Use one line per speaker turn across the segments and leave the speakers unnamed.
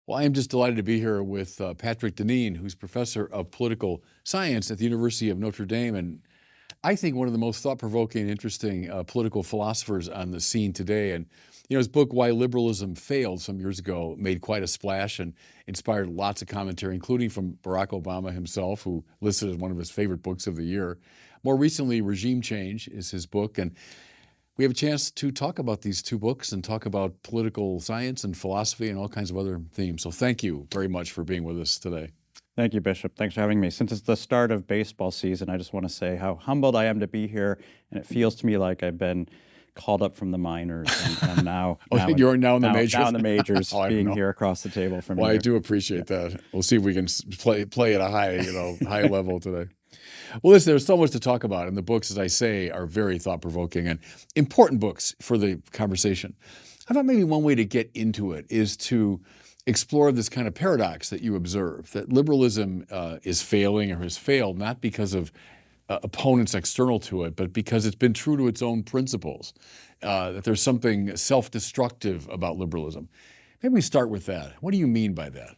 Well, I am just delighted to be here with Patrick Deneen, who's professor of political science at the University of Notre Dame, and I think one of the most thought-provoking and interesting political philosophers on the scene today. And his book "Why Liberalism Failed" some years ago made quite a splash and inspired lots of commentary, including from Barack Obama himself, who listed it as one of his favorite books of the year. More recently, "Regime Change" is his book, and we have a chance to talk about these two books and talk about political science and philosophy and all kinds of other themes. So thank you very much for being with us today.
Thank you, Bishop. Thanks for having me. Since it's the start of baseball season, I just want to say how humbled I am to be here, and it feels to me like I've been called up from the minors, and now,
you're now in the majors.
Now in the majors, being here across the table from
Well,
you.
I do appreciate that. We'll see if we can play at a high level today. Well, listen, there's so much to talk about, and the books, as I say, are very thought-provoking and important books for the conversation. I thought maybe one way to get into it is to explore this kind of paradox that you observe, that liberalism is failing or has failed not because of opponents external to it, but because it's been true to its own principles, that there's something self-destructive about liberalism. Maybe we start with that. What do you mean by that?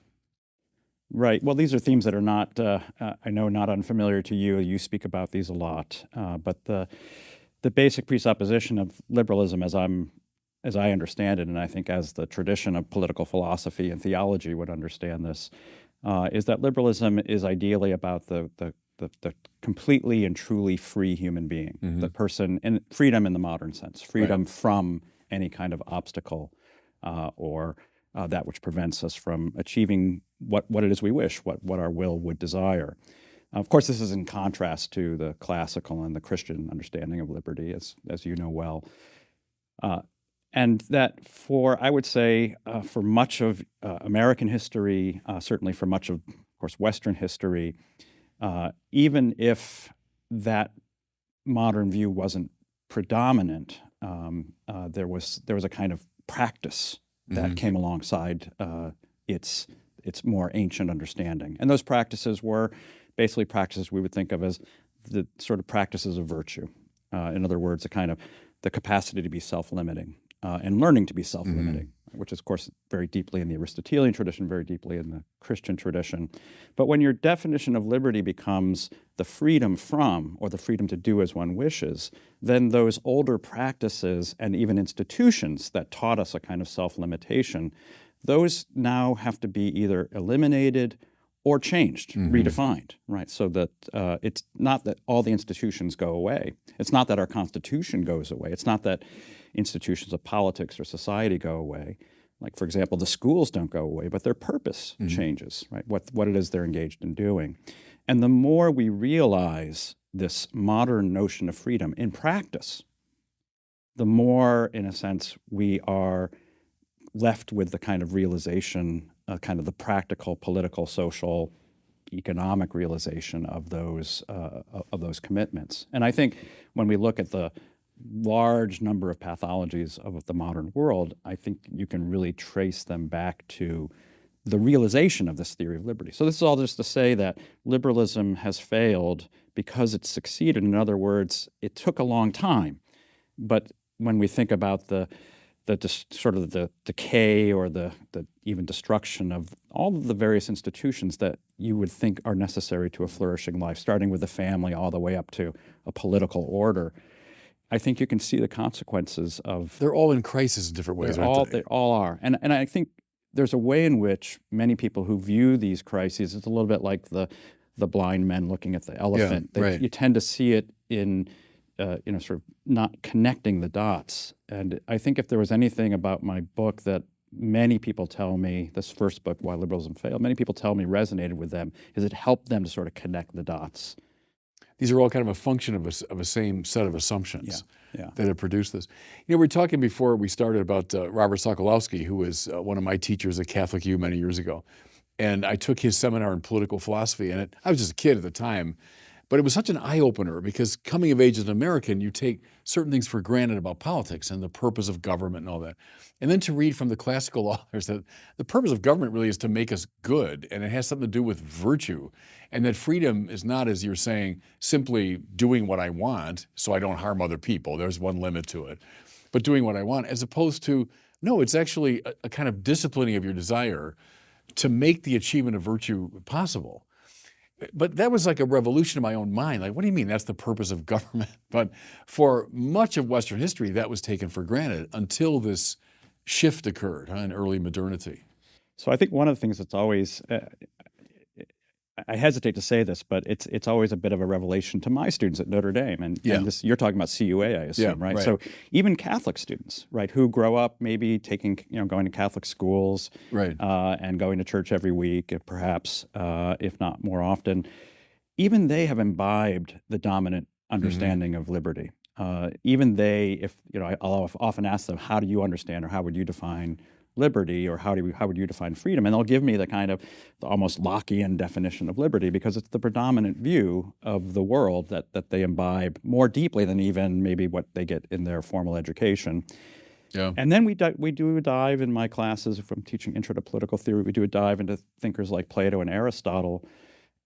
Right. Well, these are themes that are not, I know, not unfamiliar to you. You speak about these a lot. But the basic presupposition of liberalism, as I understand it, and I think as the tradition of political philosophy and theology would understand this, is that liberalism is ideally about the completely and truly free human being, the person, and freedom in the modern sense, freedom from any kind of obstacle or that which prevents us from achieving what it is we wish, what our will would desire. Of course, this is in contrast to the classical and the Christian understanding of liberty, as you know well. And that I would say, for much of American history, certainly for much of course, Western history, even if that modern view wasn't predominant, there was a kind of practice that came alongside its more ancient understanding. And those practices were basically practices we would think of as the sort of practices of virtue. In other words, the capacity to be self-limiting and learning to be self-limiting, which is, of course, very deeply in the Aristotelian tradition, very deeply in the Christian tradition. But when your definition of liberty becomes the freedom from or the freedom to do as one wishes, then those older practices and even institutions that taught us a kind of self-limitation, those now have to be either eliminated or changed, redefined, right? So that it's not that all the institutions go away. It's not that our Constitution goes away. It's not that institutions of politics or society go away. Like, for example, the schools don't go away, but their purpose changes, right? What it is they're engaged in doing. And the more we realize this modern notion of freedom in practice, the more, in a sense, we are left with the kind of realization, kind of the practical, political, social, economic realization of those commitments. And I think when we look at the large number of pathologies of the modern world, I think you can really trace them back to the realization of this theory of liberty. So this is all just to say that liberalism has failed because it succeeded. In other words, it took a long time. But when we think about the decay or the even destruction of all of the various institutions that you would think are necessary to a flourishing life, starting with the family all the way up to a political order, I think you can see the consequences of.
They're all in crisis in different ways, aren't they?
They all are. And I think there's a way in which many people who view these crises, it's a little bit like the blind men looking at the elephant.
Yeah, right.
You tend to see it in sort of not connecting the dots. And I think if there was anything about my book that many people tell me, this first book, Why Liberalism Failed, many people tell me resonated with them, is it helped them to sort of connect the dots.
These are all kind of a function of a same set of assumptions that have produced this. We were talking before we started about Robert Sokolowski, who was one of my teachers at Catholic U many years ago. And I took his seminar in political philosophy, and I was just a kid at the time. But it was such an eye-opener because coming of age as an American, you take certain things for granted about politics and the purpose of government and all that. And then to read from the classical authors that the purpose of government really is to make us good, and it has something to do with virtue. And that freedom is not, as you're saying, simply doing what I want so I don't harm other people. There's one limit to it. But doing what I want, as opposed to, no, it's actually a kind of disciplining of your desire to make the achievement of virtue possible. But that was like a revolution in my own mind. Like, what do you mean that's the purpose of government? But for much of Western history, that was taken for granted until this shift occurred in early modernity.
So I think one of the things that's always, I hesitate to say this, but it's always a bit of a revelation to my students at Notre Dame. And this, you're talking about CUA, I assume, right? So even Catholic students, right, who grow up maybe going to Catholic schools, and going to church every week, perhaps, if not more often, even they have imbibed the dominant understanding of liberty. Even they, I'll often ask them, how do you understand, or how would you define liberty, or how would you define freedom? And they'll give me the kind of the almost Lockean definition of liberty, because it's the predominant view of the world that they imbibe more deeply than even maybe what they get in their formal education. Yeah. And then we do a dive in my classes from teaching Intro to Political Theory. We do a dive into thinkers like Plato and Aristotle,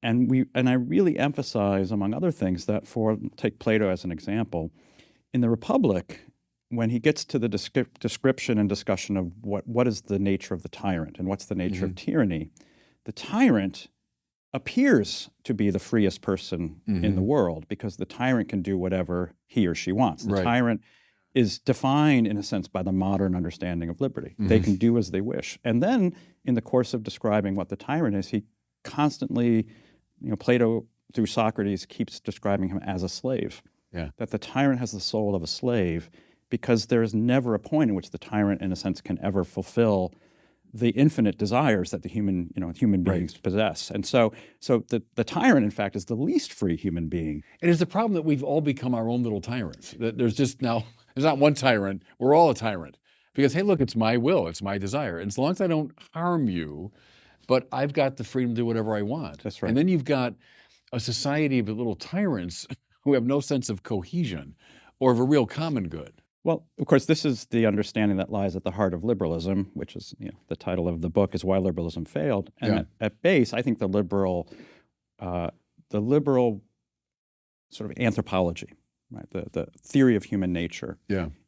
and I really emphasize, among other things, that take Plato as an example, in the Republic, when he gets to the description and discussion of what is the nature of the tyrant and what's the nature of tyranny, the tyrant appears to be the freest person in the world, because the tyrant can do whatever he or she wants. The tyrant is defined, in a sense, by the modern understanding of liberty. They can do as they wish. And then, in the course of describing what the tyrant is, he constantly, Plato, through Socrates, keeps describing him as a slave. Yeah. That the tyrant has the soul of a slave, because there is never a point in which the tyrant, in a sense, can ever fulfill the infinite desires that the human beings possess. And so the tyrant, in fact, is the least free human being.
And it's the problem that we've all become our own little tyrants. That there's not one tyrant. We're all a tyrant. Because, hey, look, it's my will. It's my desire. And as long as I don't harm you, but I've got the freedom to do whatever I want.
That's right.
And then you've got a society of little tyrants who have no sense of cohesion or of a real common good.
Well, of course, this is the understanding that lies at the heart of liberalism, which is, the title of the book is Why Liberalism Failed. And at base, I think the liberal sort of anthropology, right, the theory of human nature,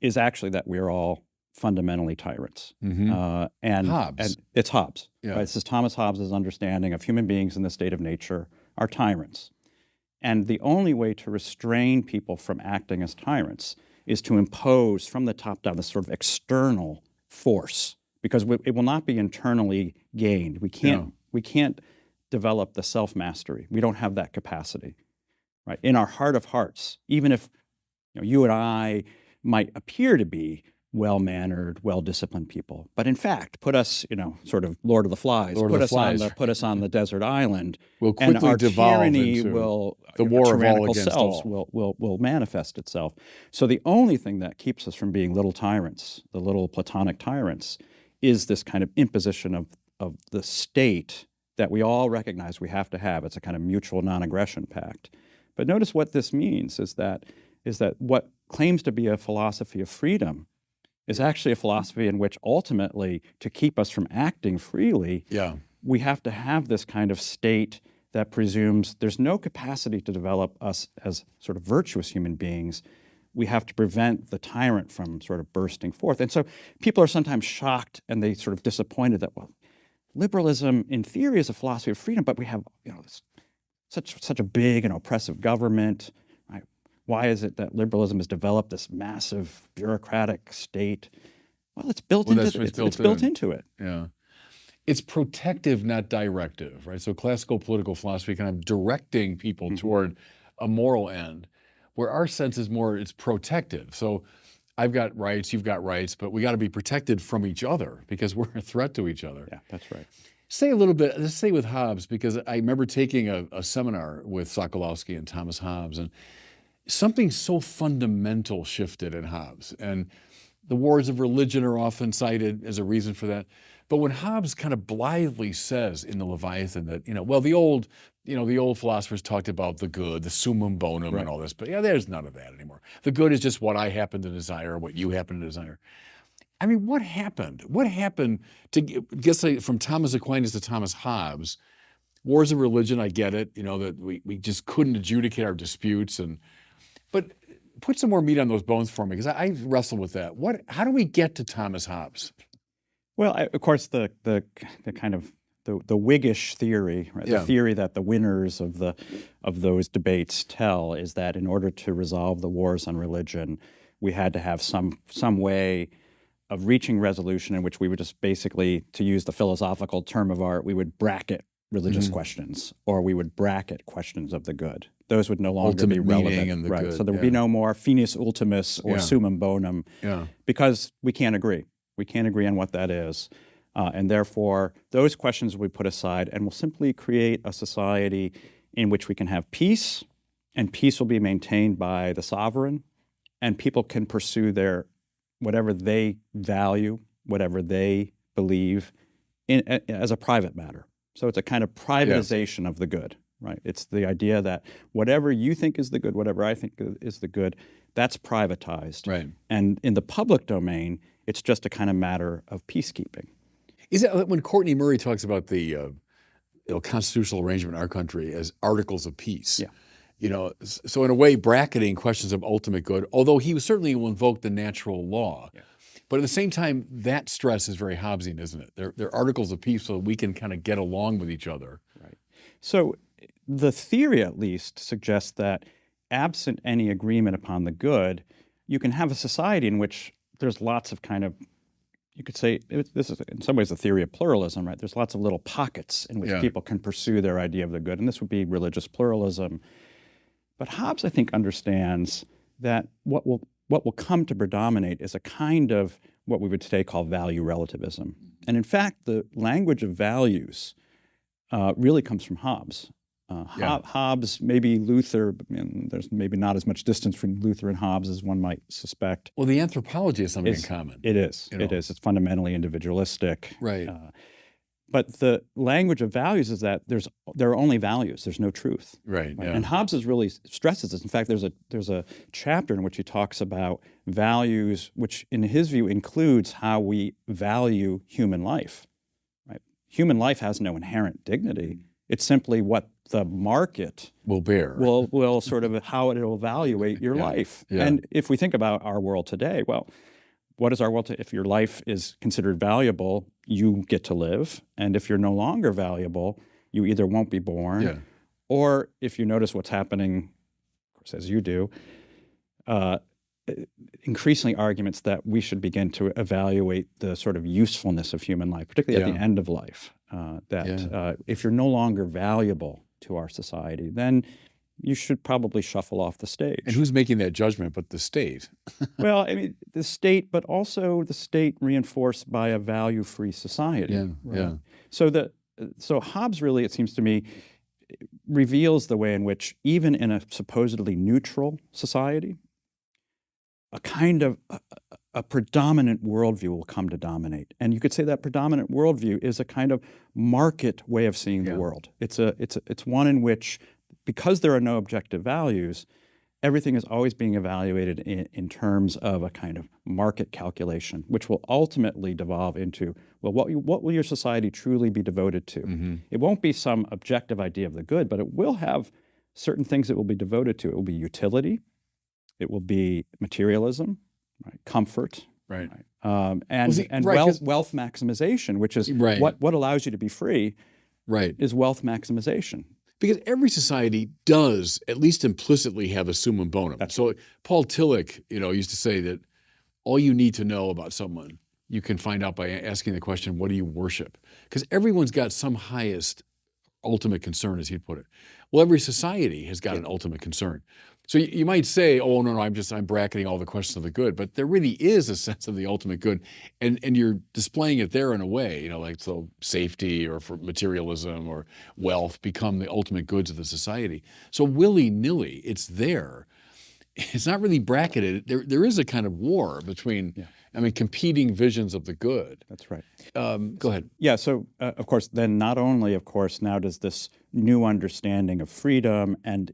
is actually that we're all fundamentally tyrants. And
Hobbes.
And it's Hobbes. Right? This is Thomas Hobbes' understanding of human beings in the state of nature are tyrants. And the only way to restrain people from acting as tyrants is to impose from the top down this sort of external force, because it will not be internally gained. We can't develop the self-mastery. We don't have that capacity, right? In our heart of hearts, even if you and I might appear to be well-mannered, well-disciplined people, but in fact, put us, sort of Lord of the Flies, put us on the desert island,
we'll quickly
and our
devolve
tyranny
into
will,
the war of all
against
all.
will manifest itself. So the only thing that keeps us from being little tyrants, the little Platonic tyrants, is this kind of imposition of the state that we all recognize we have to have. It's a kind of mutual non-aggression pact. But notice what this means is that what claims to be a philosophy of freedom is actually a philosophy in which ultimately, to keep us from acting freely, we have to have this kind of state that presumes there's no capacity to develop us as sort of virtuous human beings. We have to prevent the tyrant from sort of bursting forth. And so people are sometimes shocked and they sort of disappointed that, well, liberalism in theory is a philosophy of freedom, but we have such a big and oppressive government. Why is it that liberalism has developed this massive bureaucratic state? Well, it's built into it.
Yeah. It's protective, not directive, right? So classical political philosophy kind of directing people toward a moral end, where our sense is more, it's protective. So I've got rights, you've got rights, but we got to be protected from each other because we're a threat to each other.
Yeah, that's right.
Say a little bit, let's say with Hobbes, because I remember taking a seminar with Sokolowski and Thomas Hobbes, and something so fundamental shifted in Hobbes. And the wars of religion are often cited as a reason for that. But when Hobbes kind of blithely says in the Leviathan that, the old philosophers talked about the good, the summum bonum and all this, but there's none of that anymore. The good is just what I happen to desire, what you happen to desire. I mean, what happened? What happened to get from Thomas Aquinas to Thomas Hobbes? Wars of religion, I get it, that we just couldn't adjudicate our disputes, but put some more meat on those bones for me, because I wrestle with that. How do we get to Thomas Hobbes?
Well, of course, the kind of the Whiggish theory, right? The theory that the winners of those debates tell is that in order to resolve the wars on religion, we had to have some way of reaching resolution in which we would just basically, to use the philosophical term of art, we would bracket religious questions, or we would bracket questions of the good. Those would no longer be relevant.
And the
right.
good.
So there would be no more finis ultimus or summum bonum because we can't agree. We can't agree on what that is. And therefore, those questions will be put aside, and we'll simply create a society in which we can have peace, and peace will be maintained by the sovereign, and people can pursue whatever they value, whatever they believe as a private matter. So it's a kind of privatization of the good, right? It's the idea that whatever you think is the good, whatever I think is the good, that's privatized.
Right.
And in the public domain, it's just a kind of matter of peacekeeping.
Is that when Courtney Murray talks about the constitutional arrangement in our country as articles of peace?
Yeah.
So in a way, bracketing questions of ultimate good, although he certainly will invoke the natural law. Yeah. But at the same time, that stress is very Hobbesian, isn't it? They're articles of peace so we can kind of get along with each other.
Right. So the theory, at least, suggests that absent any agreement upon the good, you can have a society in which there's lots of kind of, you could say, this is in some ways the theory of pluralism, right? There's lots of little pockets in which people can pursue their idea of the good, and this would be religious pluralism. But Hobbes, I think, understands that what will come to predominate is a kind of what we would today call value relativism. And in fact, the language of values really comes from Hobbes. Hobbes, maybe Luther, and there's maybe not as much distance between Luther and Hobbes as one might suspect.
Well, the anthropology has something in common.
It is. It is. It's fundamentally individualistic.
Right.
But the language of values is that there are only values. There's no truth.
Right. Yeah.
And Hobbes really stresses this. In fact, there's a chapter in which he talks about values, which in his view includes how we value human life. Right. Human life has no inherent dignity. It's simply what the market
will bear.
Will sort of how it will evaluate your life.
Yeah.
And if we think about our world today, well, what is our world? If your life is considered valuable, you get to live. And if you're no longer valuable, you either won't be born, or if you notice what's happening, of course, as you do, increasingly arguments that we should begin to evaluate the sort of usefulness of human life, particularly at the end of life, if you're no longer valuable to our society, then you should probably shuffle off the stage.
And who's making that judgment but the state?
Well, I mean, the state, but also the state reinforced by a value-free society. Right? So Hobbes really, it seems to me, reveals the way in which even in a supposedly neutral society, a kind of a predominant worldview will come to dominate. And you could say that predominant worldview is a kind of market way of seeing the world. It's one in which, because there are no objective values, everything is always being evaluated in terms of a kind of market calculation, which will ultimately devolve into, well, what will your society truly be devoted to? Mm-hmm. It won't be some objective idea of the good, but it will have certain things it will be devoted to. It will be utility, it will be materialism, right? Comfort,
right?
And wealth maximization, which is what allows you to be free, is wealth maximization.
Because every society does, at least implicitly, have a summum bonum. So Paul Tillich, used to say that all you need to know about someone, you can find out by asking the question, what do you worship? Because everyone's got some highest ultimate concern, as he'd put it. Well, every society has got an ultimate concern. So you might say, oh, no, I'm bracketing all the questions of the good, but there really is a sense of the ultimate good, and you're displaying it there in a way, like so safety or for materialism or wealth become the ultimate goods of the society. So willy-nilly, it's there. It's not really bracketed. There is a kind of war between, competing visions of the good.
That's right.
Go ahead.
Yeah, so of course, then not only, of course, now does this new understanding of freedom and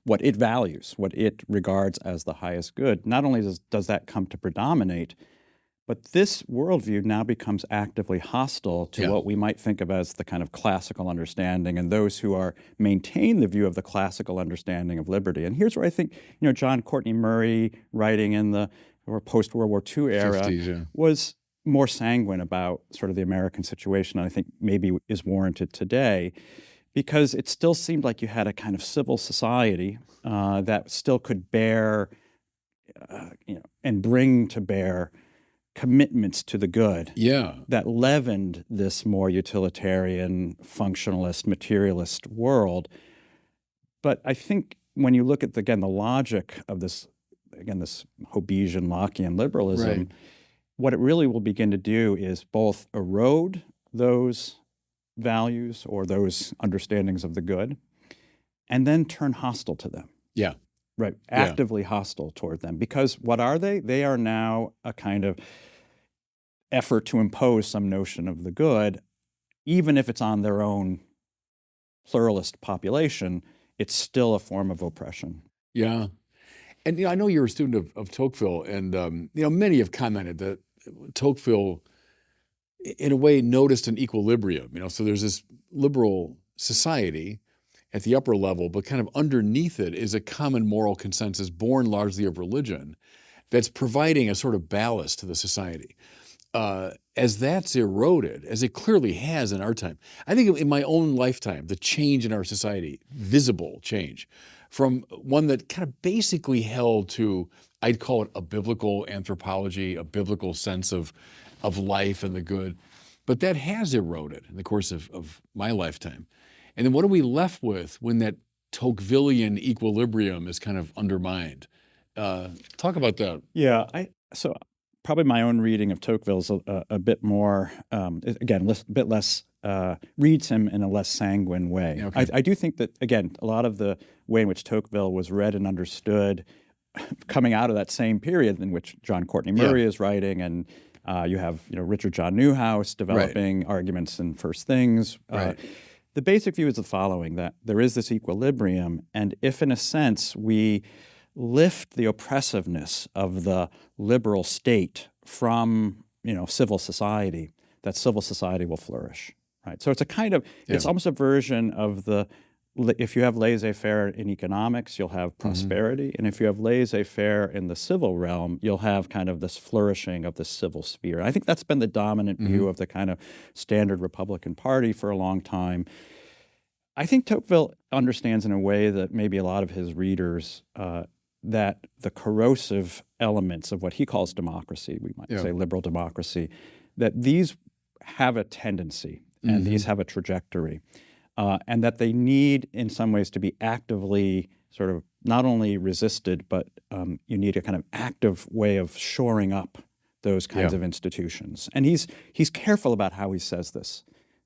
what it values, what it regards as the highest good, not only does that come to predominate, but this worldview now becomes actively hostile to what we might think of as the kind of classical understanding and those who maintain the view of the classical understanding of liberty. And here's where I think, John Courtney Murray, writing in the post-World War II era,
50s,
was more sanguine about sort of the American situation, and I think maybe is warranted today, because it still seemed like you had a kind of civil society that still could bear, and bring to bear commitments to the good.
Yeah.
That leavened this more utilitarian, functionalist, materialist world. But I think when you look at, again, the logic of this, again, this Hobbesian, Lockean liberalism,
Right.
what it really will begin to do is both erode those values or those understandings of the good, and then turn hostile to them.
Yeah.
Right. Actively hostile toward them. Because what are they? They are now a kind of effort to impose some notion of the good, even if it's on their own pluralist population. It's still a form of oppression.
Yeah. And I know you're a student of Tocqueville, and many have commented that Tocqueville, in a way, noticed an equilibrium. So there's this liberal society at the upper level, but kind of underneath it is a common moral consensus born largely of religion that's providing a sort of ballast to the society. As that's eroded, as it clearly has in our time, I think in my own lifetime, the change in our society, visible change, from one that kind of basically held to, I'd call it a biblical anthropology, a biblical sense of life and the good, but that has eroded in the course of my lifetime. And then what are we left with when that Tocquevillian equilibrium is kind of undermined? Talk about that.
Yeah, so probably my own reading of Tocqueville is a bit more, again, a bit less, reads him in a less sanguine way.
Okay.
I do think that, again, a lot of the way in which Tocqueville was read and understood coming out of that same period in which John Courtney Murray is writing, and you have Richard John Newhouse developing arguments in First Things.
Right.
The basic view is the following, that there is this equilibrium, and if in a sense we lift the oppressiveness of the liberal state from civil society, that civil society will flourish. Right. So it's a kind of, it's almost a version of if you have laissez-faire in economics, you'll have prosperity. And if you have laissez-faire in the civil realm, you'll have kind of this flourishing of the civil sphere. I think that's been the dominant view of the kind of standard Republican Party for a long time. I think Tocqueville understands in a way that maybe a lot of his readers, that the corrosive elements of what he calls democracy, we might say liberal democracy, that these have a tendency and these have a trajectory. And that they need, in some ways, to be actively sort of not only resisted, but you need a kind of active way of shoring up those kinds of institutions. And he's careful about how he says this,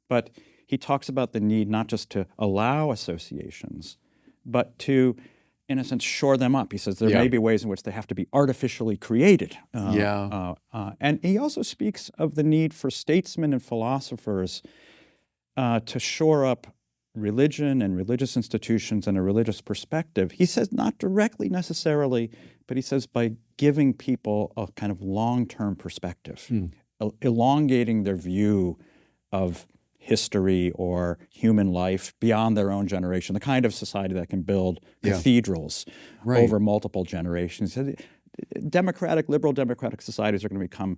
but he talks about the need not just to allow associations, but to, in a sense, shore them up. He says there may be ways in which they have to be artificially created. And he also speaks of the need for statesmen and philosophers to shore up religion and religious institutions and a religious perspective. He says not directly necessarily, but he says by giving people a kind of long-term perspective, elongating their view of history or human life beyond their own generation, the kind of society that can build cathedrals over multiple generations. Liberal democratic societies are going to become,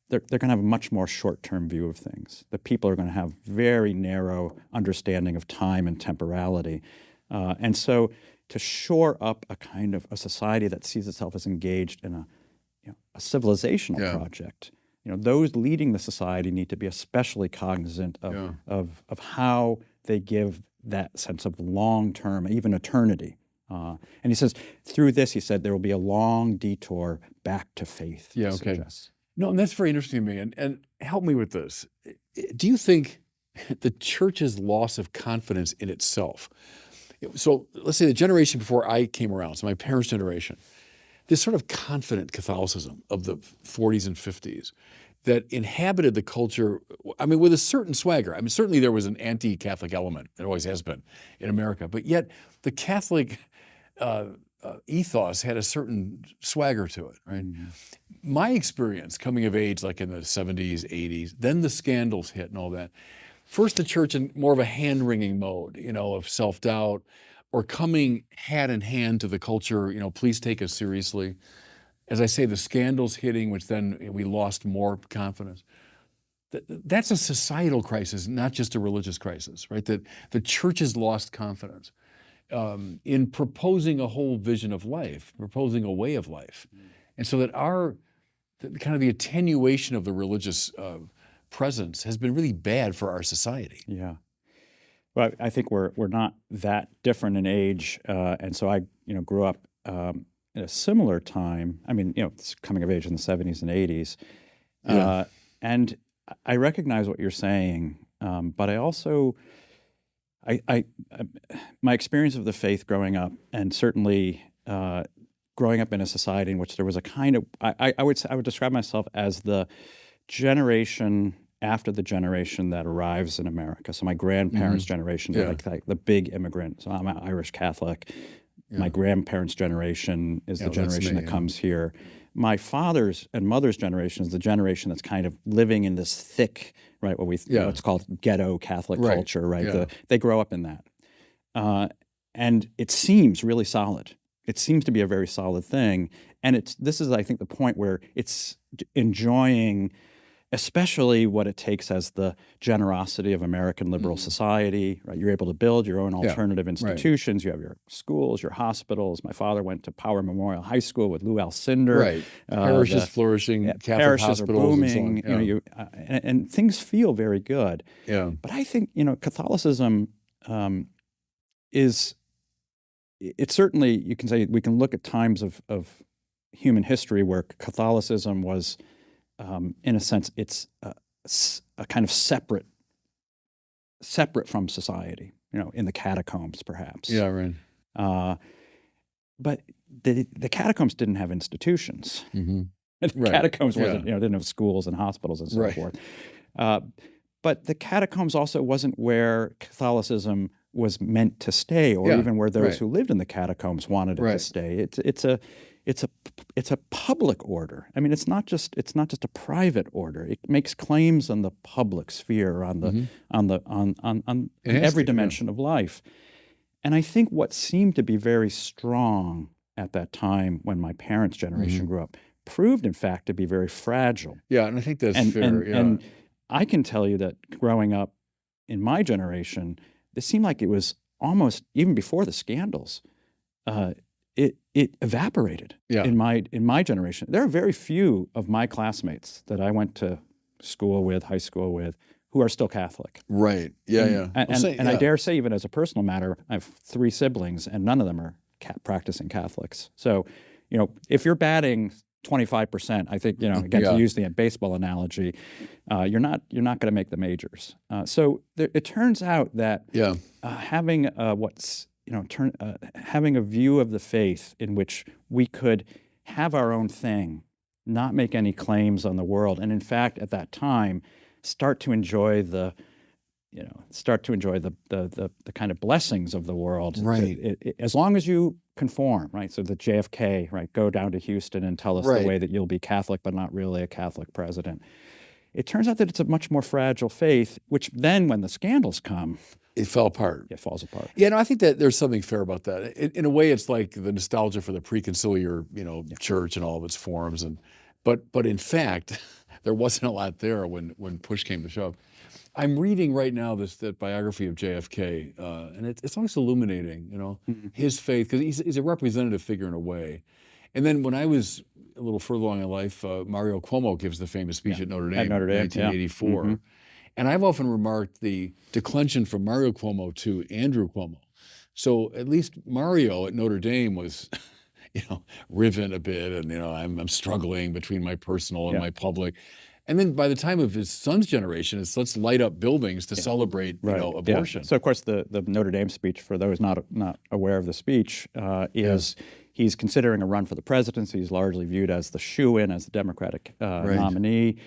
they're going to have a much more short-term view of things. The people are going to have very narrow understanding of time and temporality. And so to shore up a kind of a society that sees itself as engaged in a civilizational project, those leading the society need to be especially cognizant of how they give that sense of long-term, even eternity. And he says, through this, he said, there will be a long detour back to faith.
Yeah, okay. No, and that's very interesting to me. And help me with this. Do you think the church's loss of confidence in itself, so let's say the generation before I came around, so my parents' generation, this sort of confident Catholicism of the 40s and 50s that inhabited the culture, with a certain swagger. Certainly there was an anti-Catholic element. There always has been in America. But yet the Catholic ethos had a certain swagger to it, right? My experience coming of age, like in the 70s, 80s, then the scandals hit and all that. First, the church in more of a hand-wringing mode, of self-doubt, or coming hat in hand to the culture, please take us seriously. as I say, the scandals hitting, which then we lost more confidence. That's a societal crisis, not just a religious crisis, right? That the church has lost confidence in proposing a whole vision of life, proposing a way of life. And so that kind of the attenuation of the religious presence has been really bad for our society.
Yeah. Well, I think we're not that different in age, and so I grew up at a similar time. I mean, it's coming of age in the 70s and 80s, and I recognize what you're saying, but I also, my experience of the faith growing up, and certainly growing up in a society in which there was a kind of, I would describe myself as the generation after the generation that arrives in America. So my grandparents' generation, they're like the big immigrant. So I'm an Irish Catholic. My grandparents' generation is the generation that comes here. My father's and mother's generation is the generation that's kind of living in this thick, right, what's called ghetto Catholic culture, right? Yeah. They grow up in that. And it seems really solid. It seems to be a very solid thing. And this is, I think, the point where it's enjoying especially what it takes as the generosity of American liberal society, right? You're able to build your own alternative institutions. You have your schools, your hospitals. My father went to Power Memorial High School with Lou Alcindor.
Right. Parishes flourishing, Catholic
parishes
hospitals
are booming,
and so on.
And things feel very good.
Yeah.
But I think, Catholicism it's certainly, you can say, we can look at times of human history where Catholicism was, in a sense, it's a kind of separate from society, in the catacombs, perhaps.
Yeah, right.
But the catacombs didn't have institutions.
Mm-hmm.
The catacombs wasn't, didn't have schools and hospitals and so forth. But the catacombs also wasn't where Catholicism was meant to stay, or even where those who lived in the catacombs wanted it to stay. It's a public order. I mean, it's not just a private order. It makes claims on the public sphere, on every dimension of life. And I think what seemed to be very strong at that time, when my parents' generation grew up, proved in fact to be very fragile.
Yeah, and I think that's fair.
And I can tell you that growing up in my generation, it seemed like it was almost, even before the scandals, it evaporated in my generation. There are very few of my classmates that I went to school with, high school with, who are still Catholic.
Right. Yeah,
And I dare say, even as a personal matter, I have 3 siblings, and none of them are practicing Catholics. So, if you're batting 25%, I think, again, to use the baseball analogy, you're not going to make the majors. So it turns out that having having a view of the faith in which we could have our own thing, not make any claims on the world, and in fact, at that time, start to enjoy the kind of blessings of the world.
Right.
As long as you conform, right? So the JFK, right? Go down to Houston and tell us the way that you'll be Catholic, but not really a Catholic president. It turns out that it's a much more fragile faith, which then, when the scandals come,
it fell apart.
It falls apart.
Yeah, no, I think that there's something fair about that. In a way, it's like the nostalgia for the pre-conciliar, church and all of its forms, but in fact, there wasn't a lot there when push came to shove. I'm reading right now that biography of JFK, and it's always illuminating, his faith, because he's a representative figure in a way. And then when I was a little further along in life, Mario Cuomo gives the famous speech at Notre Dame in 1984. Mm-hmm. And I've often remarked the declension from Mario Cuomo to Andrew Cuomo. So at least Mario at Notre Dame was, riven a bit, and I'm struggling between my personal and my public. And then by the time of his son's generation, it's let's light up buildings to celebrate, abortion.
Yeah. So of course the Notre Dame speech, for those not aware of the speech, is he's considering a run for the presidency. He's largely viewed as the shoo-in, as the Democratic nominee.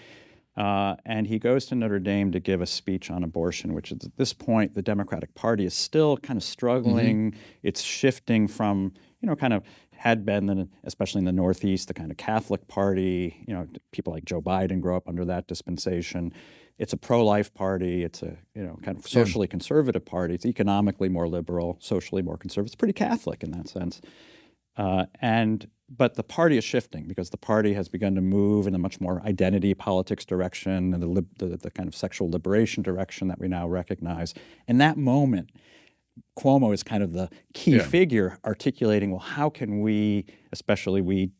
And he goes to Notre Dame to give a speech on abortion, which at this point the Democratic Party is still kind of struggling. Mm-hmm. It's shifting from, kind of had been, especially in the Northeast, the kind of Catholic Party. People like Joe Biden grow up under that dispensation. It's a pro-life party. It's a kind of socially conservative party. It's economically more liberal, socially more conservative. It's pretty Catholic in that sense. And But the party is shifting because the party has begun to move in a much more identity politics direction and the kind of sexual liberation direction that we now recognize. In that moment, Cuomo is kind of the key figure articulating, well, how can we, especially we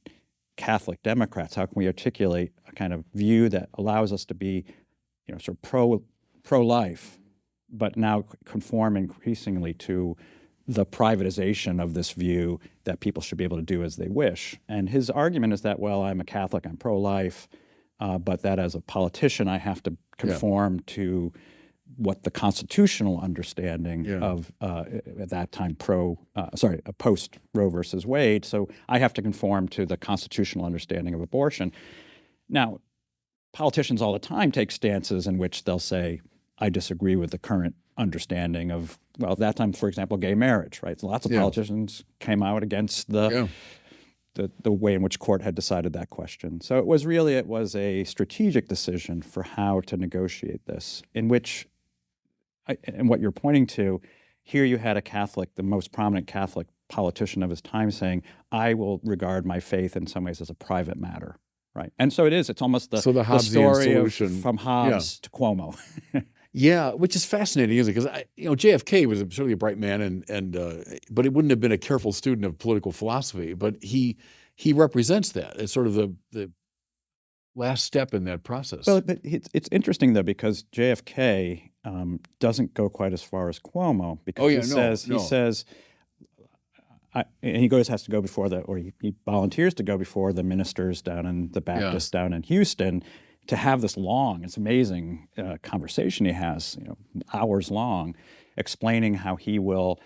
Catholic Democrats, how can we articulate a kind of view that allows us to be, sort of pro-life, but now conform increasingly to the privatization of this view that people should be able to do as they wish. And his argument is that, well, I'm a Catholic, I'm pro-life, but that as a politician I have to conform to what the constitutional understanding of, at that time, post Roe versus Wade. So I have to conform to the constitutional understanding of abortion. Now, politicians all the time take stances in which they'll say, I disagree with the current understanding of, well, at that time, for example, gay marriage, right? So lots of politicians came out against the way in which court had decided that question. So it was a strategic decision for how to negotiate this, in which, and what you're pointing to, here you had a Catholic, the most prominent Catholic politician of his time saying, I will regard my faith in some ways as a private matter, right? And so it's almost the story from Hobbes to Cuomo.
Yeah, which is fascinating, isn't it? Because JFK was certainly a bright man, but he wouldn't have been a careful student of political philosophy. But he represents that as sort of the last step in that process.
Well, but it's interesting though, because JFK doesn't go quite as far as Cuomo, because he says, and he has to go before he volunteers to go before the ministers down in the Baptists down in Houston, to have this long, it's amazing conversation he has, hours long, explaining how he will,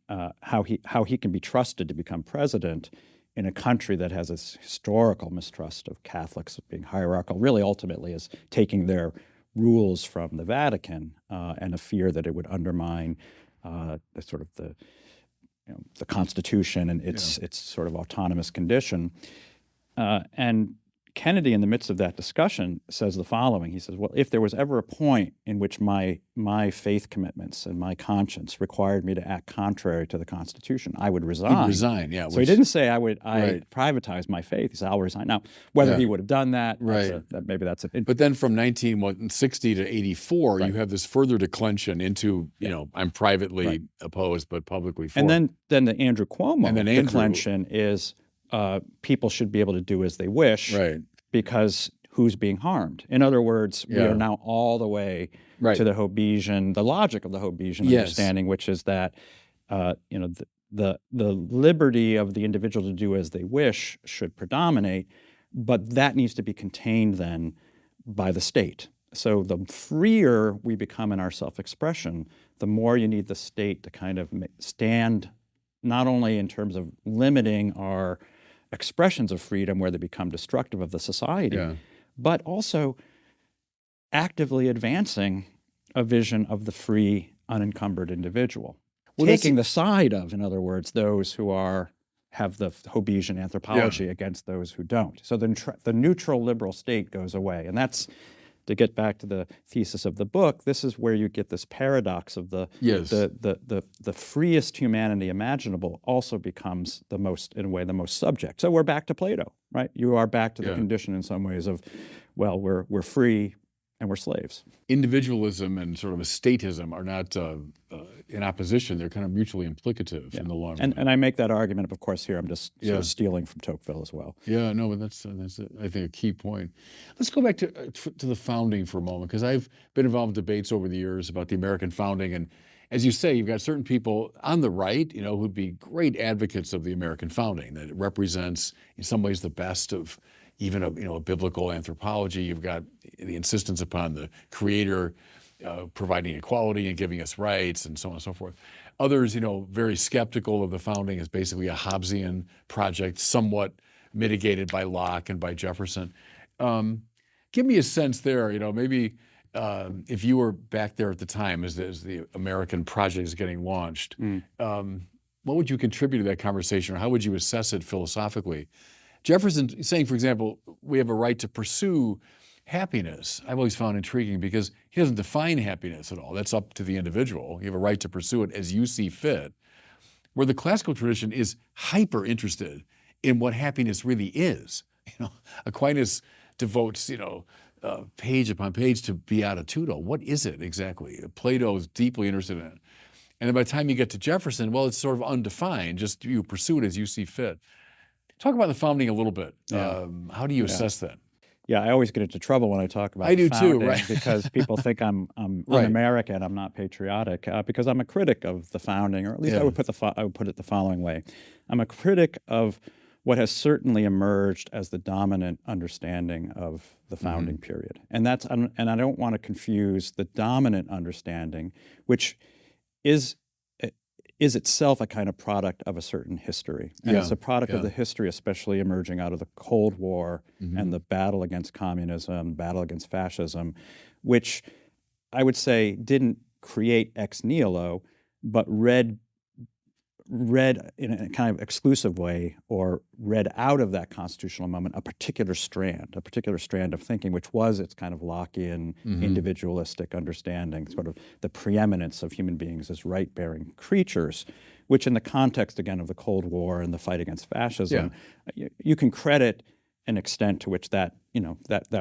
how he can be trusted to become president in a country that has this historical mistrust of Catholics being hierarchical, really ultimately is taking their rules from the Vatican, and a fear that it would undermine the Constitution and its sort of autonomous condition, and Kennedy, in the midst of that discussion, says the following. He says, well, if there was ever a point in which my faith commitments and my conscience required me to act contrary to the Constitution, I would resign.
He'd resign, yeah.
So he didn't say I privatize my faith. He said, I'll resign. Now, whether he would have done that, maybe that's it.
But then from 1960 to 84, you have this further declension into, I'm privately opposed but publicly for.
And then the Andrew Cuomo declension is people should be able to do as they wish, because who's being harmed? In other words, we are now all the way to the Hobbesian, the logic of the Hobbesian understanding, which is that the liberty of the individual to do as they wish should predominate, but that needs to be contained then by the state. So the freer we become in our self-expression, the more you need the state to kind of stand, not only in terms of limiting our expressions of freedom where they become destructive of the society, but also actively advancing a vision of the free, unencumbered individual. Taking the side of, in other words, those who have the Hobbesian anthropology against those who don't. So the neutral liberal state goes away. And that's, to get back to the thesis of the book, this is where you get this paradox of the freest humanity imaginable also becomes the most subject. So we're back to Plato, right? You are back to the condition in some ways of, well, we're free and we're slaves.
Individualism and sort of a statism are not in opposition. They're kind of mutually implicative in the long run.
And I make that argument, of course, here I'm just sort of stealing from Tocqueville as well.
Yeah, no, but that's I think, a key point. Let's go back to the founding for a moment, because I've been involved in debates over the years about the American founding. And as you say, you've got certain people on the right, who'd be great advocates of the American founding, that it represents in some ways the best of even a biblical anthropology. You've got the insistence upon the Creator providing equality and giving us rights, and so on and so forth. Others, very skeptical of the founding as basically a Hobbesian project, somewhat mitigated by Locke and by Jefferson. Give me a sense there, maybe if you were back there at the time as the American project is getting launched, what would you contribute to that conversation, or how would you assess it philosophically? Jefferson saying, for example, we have a right to pursue happiness, I've always found intriguing, because he doesn't define happiness at all. That's up to the individual. You have a right to pursue it as you see fit. Where the classical tradition is hyper interested in what happiness really is. Aquinas devotes, page upon page to beatitudo. What is it exactly? Plato is deeply interested in it. And then by the time you get to Jefferson, well, it's sort of undefined. Just you pursue it as you see fit. Talk about the founding a little bit.
Yeah.
How do you assess that?
Yeah, I always get into trouble when I talk about
I do
founding
too, right?
because people think I'm
Right.
un-American, I'm not patriotic, because I'm a critic of the founding, or at least I would put it the following way: I'm a critic of what has certainly emerged as the dominant understanding of the founding period, and I don't want to confuse the dominant understanding, which is itself a kind of product of a certain history. And it's a product of the history, especially emerging out of the Cold War and the battle against communism, battle against fascism, which I would say didn't create ex nihilo, but read in a kind of exclusive way, or read out of that constitutional moment a particular strand of thinking, which was its kind of Lockean, individualistic understanding, sort of the preeminence of human beings as right-bearing creatures, which in the context, again, of the Cold War and the fight against fascism, you can credit an extent to which that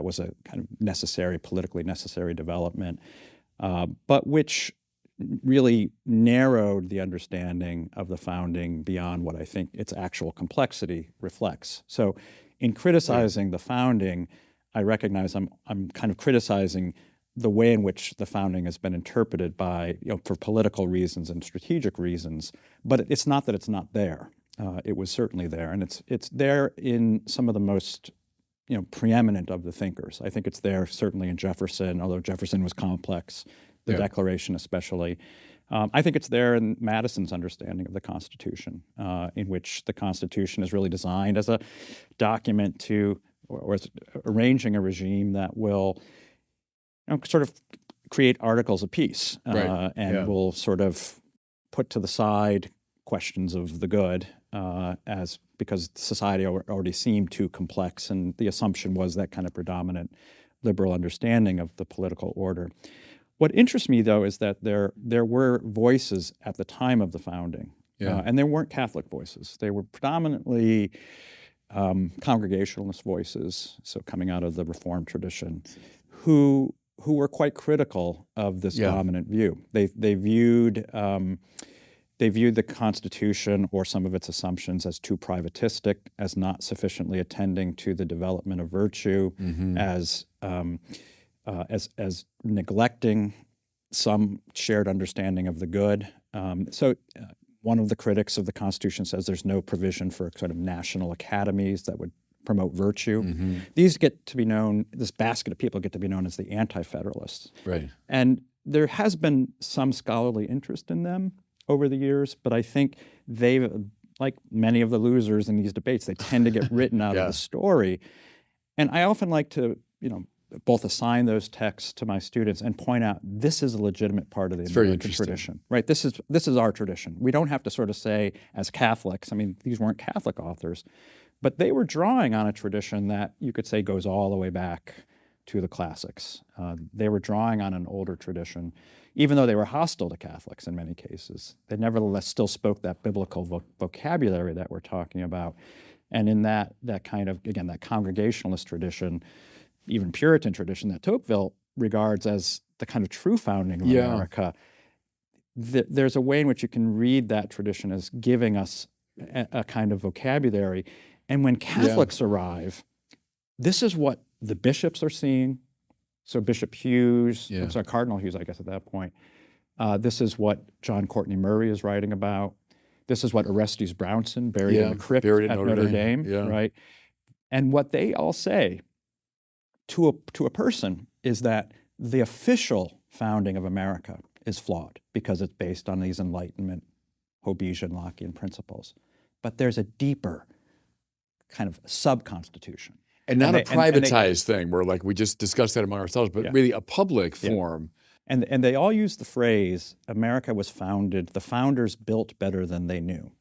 was a kind of necessary, politically necessary development, but which really narrowed the understanding of the founding beyond what I think its actual complexity reflects. So in criticizing the founding, I recognize I'm kind of criticizing the way in which the founding has been interpreted by, for political reasons and strategic reasons, but it's not that it's not there. It was certainly there, and it's there in some of the most preeminent of the thinkers. I think it's there certainly in Jefferson, although Jefferson was complex, the Declaration especially. I think it's there in Madison's understanding of the Constitution, in which the Constitution is really designed as a document or as arranging a regime that will sort of create articles of peace and will sort of put to the side questions of the good because society already seemed too complex, and the assumption was that kind of predominant liberal understanding of the political order. What interests me, though, is that there were voices at the time of the founding, and they weren't Catholic voices. They were predominantly Congregationalist voices, so coming out of the Reformed tradition, who were quite critical of this dominant view. They viewed the Constitution or some of its assumptions as too privatistic, as not sufficiently attending to the development of virtue, as neglecting some shared understanding of the good. One of the critics of the Constitution says there's no provision for sort of national academies that would promote virtue. These get to be known, this basket of people get to be known as the anti-federalists.
Right.
And there has been some scholarly interest in them over the years, but I think they've, like many of the losers in these debates, they tend to get written out of the story. And I often like to, both assign those texts to my students and point out this is a legitimate part of the American tradition, right? This is our tradition. We don't have to sort of say as Catholics, these weren't Catholic authors, but they were drawing on a tradition that you could say goes all the way back to the classics. They were drawing on an older tradition, even though they were hostile to Catholics in many cases. They nevertheless still spoke that biblical vocabulary that we're talking about. And in that kind of, again, that Congregationalist tradition, even Puritan tradition that Tocqueville regards as the kind of true founding of America, there's a way in which you can read that tradition as giving us a kind of vocabulary. And when Catholics arrive, this is what the bishops are seeing. So Bishop Hughes, Cardinal Hughes, I guess at that point. This is what John Courtney Murray is writing about. This is what Orestes Brownson, buried in the crypt at Notre Dame, right? And what they all say to a person is that the official founding of America is flawed because it's based on these Enlightenment, Hobbesian, Lockean principles. But there's a deeper kind of sub-constitution.
And not a privatized thing where like we just discussed that among ourselves, but really a public form.
And they all use the phrase, America was founded, the founders built better than they knew.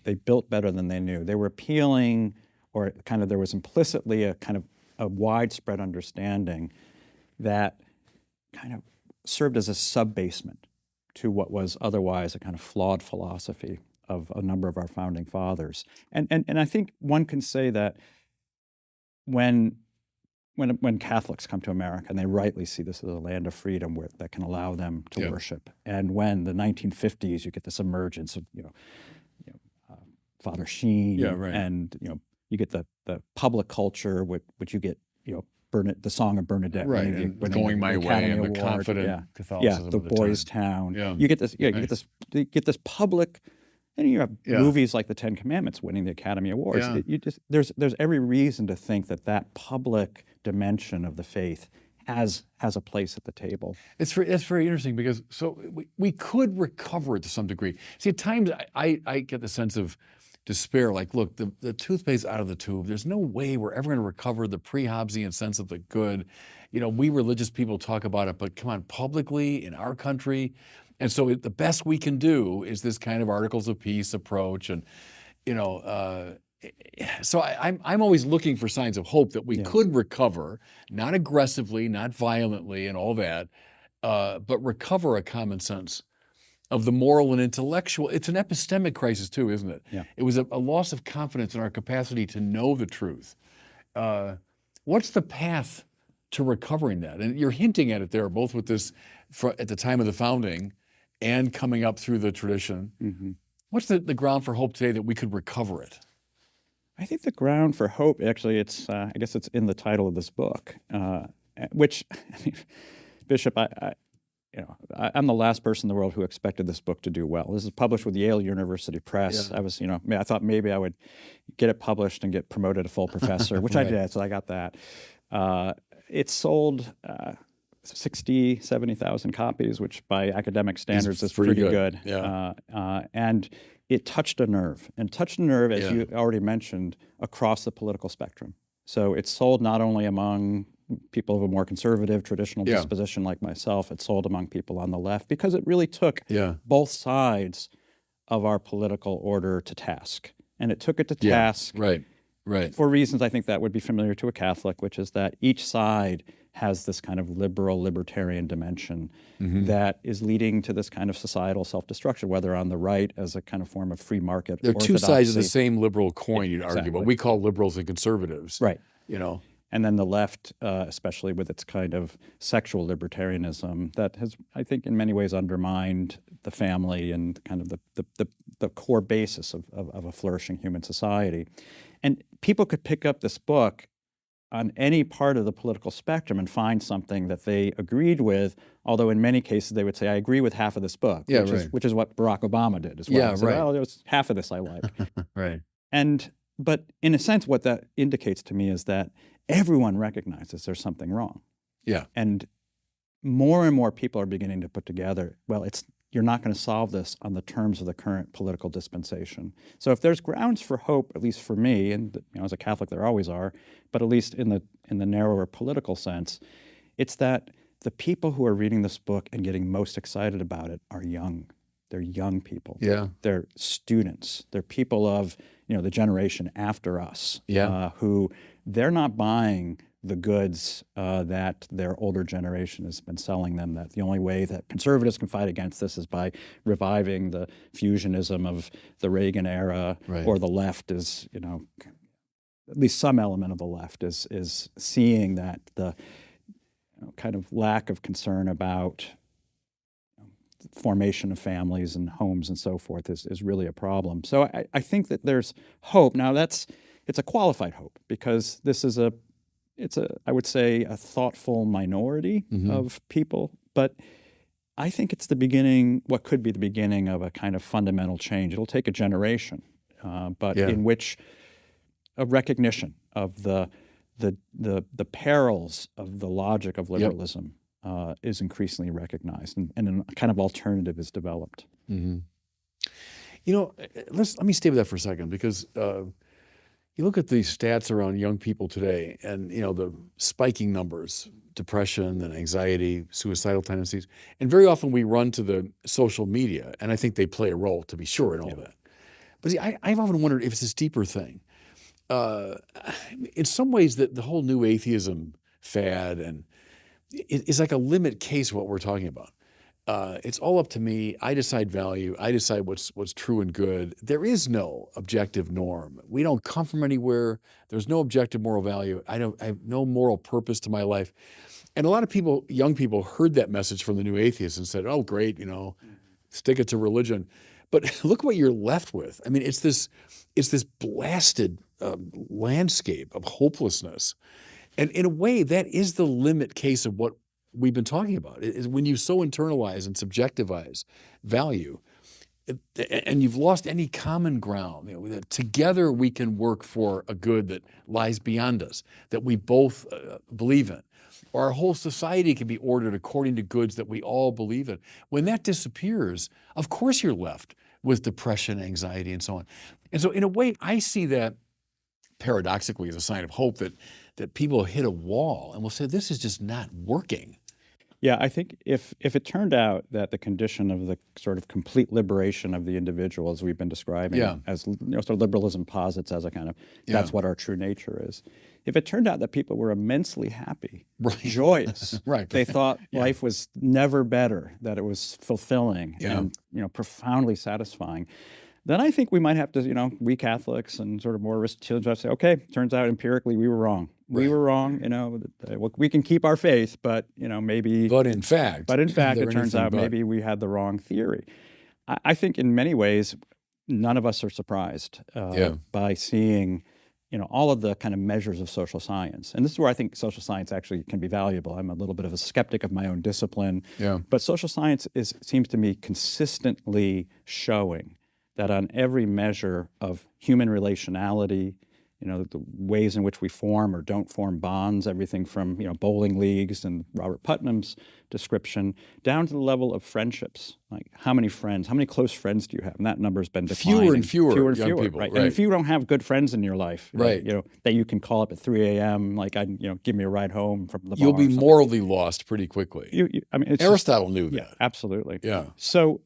They built better than they knew. They were appealing, or kind of there was implicitly a kind of a widespread understanding that kind of served as a sub-basement to what was otherwise a kind of flawed philosophy. of a number of our founding fathers. And I think one can say that when Catholics come to America, and they rightly see this as a land of freedom that can allow them to worship, and when the 1950s you get this emergence of Father Sheen, and you get the public culture, which you get the Song of Bernadette,
and Going My Way, and the confident Catholicism,
the Boys' Town. You get this, you get this public. And you have movies like The Ten Commandments winning the Academy Awards. There's every reason to think that public dimension of the faith has a place at the table.
It's very interesting because we could recover it to some degree. See, at times I get the sense of despair. Like, look, the toothpaste's out of the tube. There's no way we're ever going to recover the pre-Hobbesian sense of the good. We religious people talk about it, but come on, publicly in our country. And so the best we can do is this kind of Articles of Peace approach, and so I'm always looking for signs of hope that we could recover, not aggressively, not violently, and all that, but recover a common sense of the moral and intellectual. It's an epistemic crisis too, isn't it?
Yeah.
It was a loss of confidence in our capacity to know the truth. What's the path to recovering that? And you're hinting at it there, both with this at the time of the founding and coming up through the tradition.
Mm-hmm.
What's the ground for hope today that we could recover it?
I think the ground for hope, actually, I guess it's in the title of this book, which, Bishop, I'm the last person in the world who expected this book to do well. This is published with Yale University Press.
Yeah.
I thought maybe I would get it published and get promoted to full professor, which I did, so I got that. It sold 60, 70,000 copies, which by academic standards is pretty good.
Yeah.
And it touched a nerve, as you already mentioned, across the political spectrum. So it's sold not only among people of a more conservative, traditional disposition like myself, it's sold among people on the left, because it really took both sides of our political order to task. And it took it to task for reasons I think that would be familiar to a Catholic, which is that each side has this kind of liberal, libertarian dimension that is leading to this kind of societal self-destruction, whether on the right as a kind of form of free market
They're
orthodoxy.
two sides of the same liberal coin, you'd argue, but we call liberals and conservatives.
Right.
And
then the left, especially with its kind of sexual libertarianism, that has, I think, in many ways undermined the family and kind of the core basis of a flourishing human society. And people could pick up this book on any part of the political spectrum and find something that they agreed with, although in many cases they would say, I agree with half of this book, which is what Barack Obama did as well.
Yeah,
said, oh, there's half of this I like.
Right.
But in a sense, what that indicates to me is that everyone recognizes there's something wrong.
Yeah.
And more people are beginning to put together, well, you're not going to solve this on the terms of the current political dispensation. So if there's grounds for hope, at least for me, and as a Catholic there always are, but at least in the narrower political sense, it's that the people who are reading this book and getting most excited about it are young. They're young people.
Yeah.
They're students. They're people of the generation after us, who they're not buying the goods that their older generation has been selling them, that the only way that conservatives can fight against this is by reviving the fusionism of the Reagan era, or the left is, at least some element of the left is seeing that the kind of lack of concern about formation of families and homes and so forth is really a problem. So I think that there's hope. Now it's a qualified hope, because this is I would say, a thoughtful minority of people, but I think it's what could be the beginning of a kind of fundamental change. It'll take a generation, but in which a recognition of the perils of the logic of liberalism is increasingly recognized, and a kind of alternative is developed.
Mm-hmm. Let me stay with that for a second, because you look at the stats around young people today, and the spiking numbers, depression and anxiety, suicidal tendencies, and very often we run to the social media, and I think they play a role, to be sure, in all that. But see, I've often wondered if it's this deeper thing. In some ways, the whole new atheism fad, and it's like a limit case of what we're talking about. it's all up to me. I decide value. I decide what's true and good. There is no objective norm. We don't come from anywhere. There's no objective moral value. I have no moral purpose to my life. And a lot of people, young people, heard that message from the new atheists and said, "Oh, great, stick it to religion." But look what you're left with. I mean, it's this blasted landscape of hopelessness. And in a way, that is the limit case of what we've been talking about. Is when you so internalize and subjectivize value, and you've lost any common ground. That together we can work for a good that lies beyond us, that we both believe in. Or our whole society can be ordered according to goods that we all believe in. When that disappears, of course you're left with depression, anxiety, and so on. And so in a way, I see that paradoxically as a sign of hope that people hit a wall and will say, this is just not working.
Yeah, I think if it turned out that the condition of the sort of complete liberation of the individual, as we've been describing, as sort of liberalism posits as a kind of, that's what our true nature is. If it turned out that people were immensely happy, joyous, they thought life was never better, that it was fulfilling and profoundly satisfying, then I think we might have to, we Catholics and sort of more Aristotelians say, okay, turns out empirically we were wrong. We were wrong, we can keep our faith, but, maybe.
But in fact,
it turns out maybe we had the wrong theory. I think in many ways, none of us are surprised by seeing, all of the kind of measures of social science. And this is where I think social science actually can be valuable. I'm a little bit of a skeptic of my own discipline, but social science seems to me consistently showing that on every measure of human relationality, the ways in which we form or don't form bonds, everything from, bowling leagues and Robert Putnam's description, down to the level of friendships. Like how many close friends do you have? And that number's been declining.
Fewer and fewer young people.
Right? And if you don't have good friends in your life, that you can call up at 3 a.m., like, give me a ride home from the bar.
You'll be morally lost pretty quickly. Aristotle knew that.
Yeah, absolutely.
Yeah.
So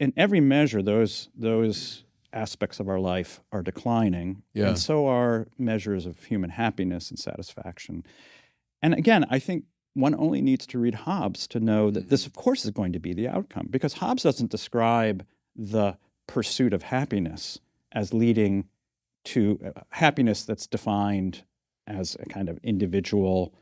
in every measure, those aspects of our life are declining, and so are measures of human happiness and satisfaction. And again, I think one only needs to read Hobbes to know that this, of course, is going to be the outcome, because Hobbes doesn't describe the pursuit of happiness as leading to happiness that's defined as a kind of individual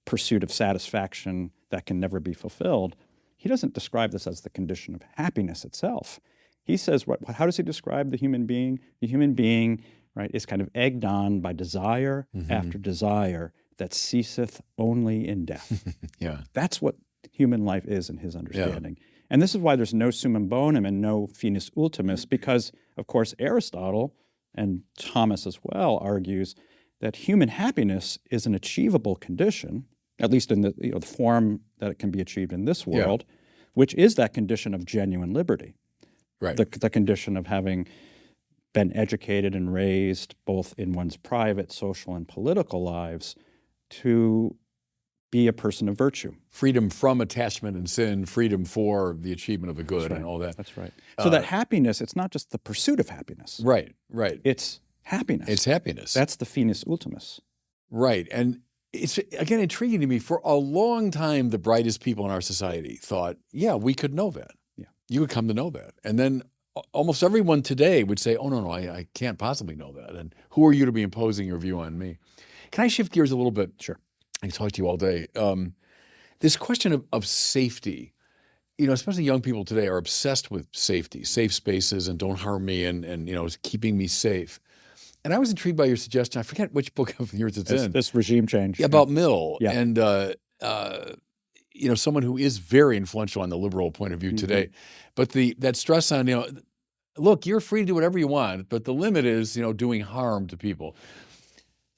pursuit of satisfaction that can never be fulfilled. He doesn't describe this as the condition of happiness itself. He says, how does he describe the human being? The human being, is kind of egged on by desire after desire that ceaseth only in death. That's what human life is in his understanding. And this is why there's no summum bonum and no finis ultimus, because, of course, Aristotle and Thomas as well argues that human happiness is an achievable condition, at least in the form that it can be achieved in this world, which is that condition of genuine liberty. The condition of having been educated and raised both in one's private, social, and political lives to be a person of virtue.
Freedom from attachment and sin, freedom for the achievement of the good and all that.
That's right. So that happiness, it's not just the pursuit of happiness.
Right.
It's happiness.
It's happiness.
That's the finis ultimus.
Right. And it's, again, intriguing to me. For a long time, the brightest people in our society thought, we could know that. You would come to know that. And then almost everyone today would say, oh, no, I can't possibly know that. And who are you to be imposing your view on me? Can I shift gears a little bit?
Sure.
I can talk to you all day. This question of safety, especially young people today are obsessed with safety, safe spaces and don't harm me and keeping me safe. And I was intrigued by your suggestion. I forget which book of yours it's in.
This regime change.
About Mill. And someone who is very influential on the liberal point of view today. But that stress on, look, you're free to do whatever you want, but the limit is, doing harm to people.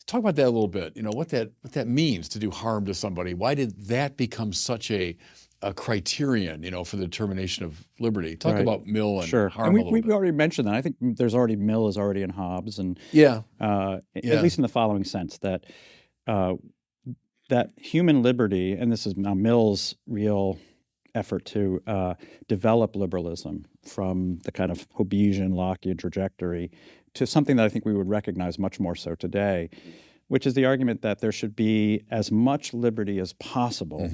Talk about that a little bit, what that means to do harm to somebody. Why did that become such a criterion, for the determination of liberty? Talk about Mill and harm a little bit.
We already mentioned that. I think Mill is already in Hobbes, and at least in the following sense, that that human liberty, and this is now Mill's real effort to develop liberalism from the kind of Hobbesian Lockean trajectory to something that I think we would recognize much more so today, which is the argument that there should be as much liberty as possible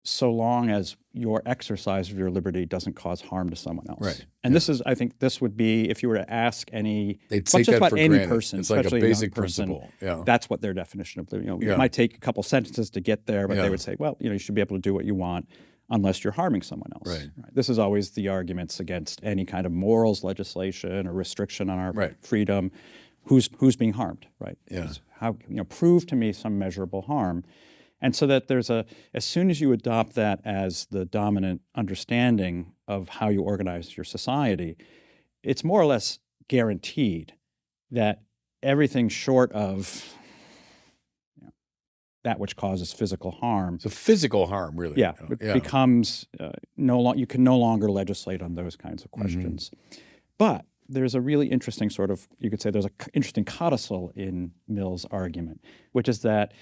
so long as your exercise of your liberty doesn't cause harm to someone else.
Right.
And this is, I think this would be, if you were to ask any,
They'd
just
take that
about
for
any
granted.
person,
It's like a
especially
basic
young person,
principle. Yeah.
that's what their definition of liberty,
Yeah.
it might take a couple sentences to get there, but
Yeah.
they would say, well, you should be able to do what you want unless you're harming someone else.
Right.
This is always the arguments against any kind of morals legislation or restriction on our freedom. Who's being harmed, right?
Yeah.
How, prove to me some measurable harm. And so that there's as soon as you adopt that as the dominant understanding of how you organize your society, it's more or less guaranteed that everything short of that which causes physical harm.
So physical harm, really.
Yeah, it becomes you can no longer legislate on those kinds of questions. Mm-hmm. But there's a really interesting you could say there's an interesting codicil in Mill's argument, which is that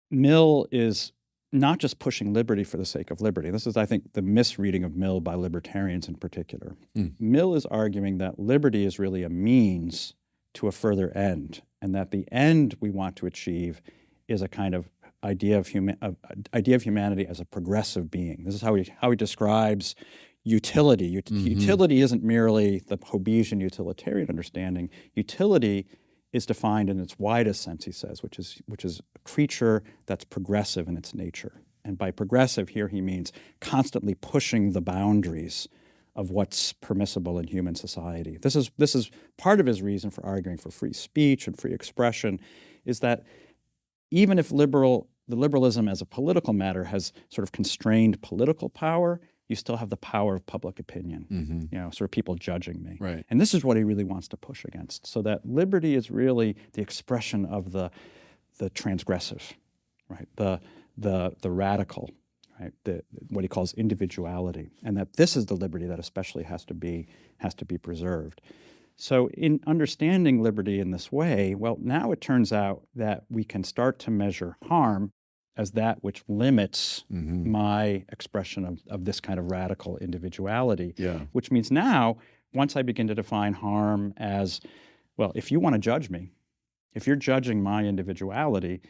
Mill is not just pushing liberty for the sake of liberty. This is, I think, the misreading of Mill by libertarians in particular. Mill is arguing that liberty is really a means to a further end, and that the end we want to achieve is a kind of idea of humanity as a progressive being. This is how he describes utility. Utility isn't merely the Hobbesian utilitarian understanding. Utility is defined in its widest sense, he says, which is a creature that's progressive in its nature. And by progressive here he means constantly pushing the boundaries of what's permissible in human society. This is part of his reason for arguing for free speech and free expression, is that even if liberalism as a political matter has sort of constrained political power, you still have the power of public opinion, sort of people judging me.
Right.
And this is what he really wants to push against, so that liberty is really the expression of the transgressive, right? The radical, right? What he calls individuality, and that this is the liberty that especially has to be preserved. So in understanding liberty in this way, well, now it turns out that we can start to measure harm as that which limits my expression of this kind of radical individuality.
Yeah.
Which means now, once I begin to define harm as, well, if you want to judge me, if you're judging my individuality,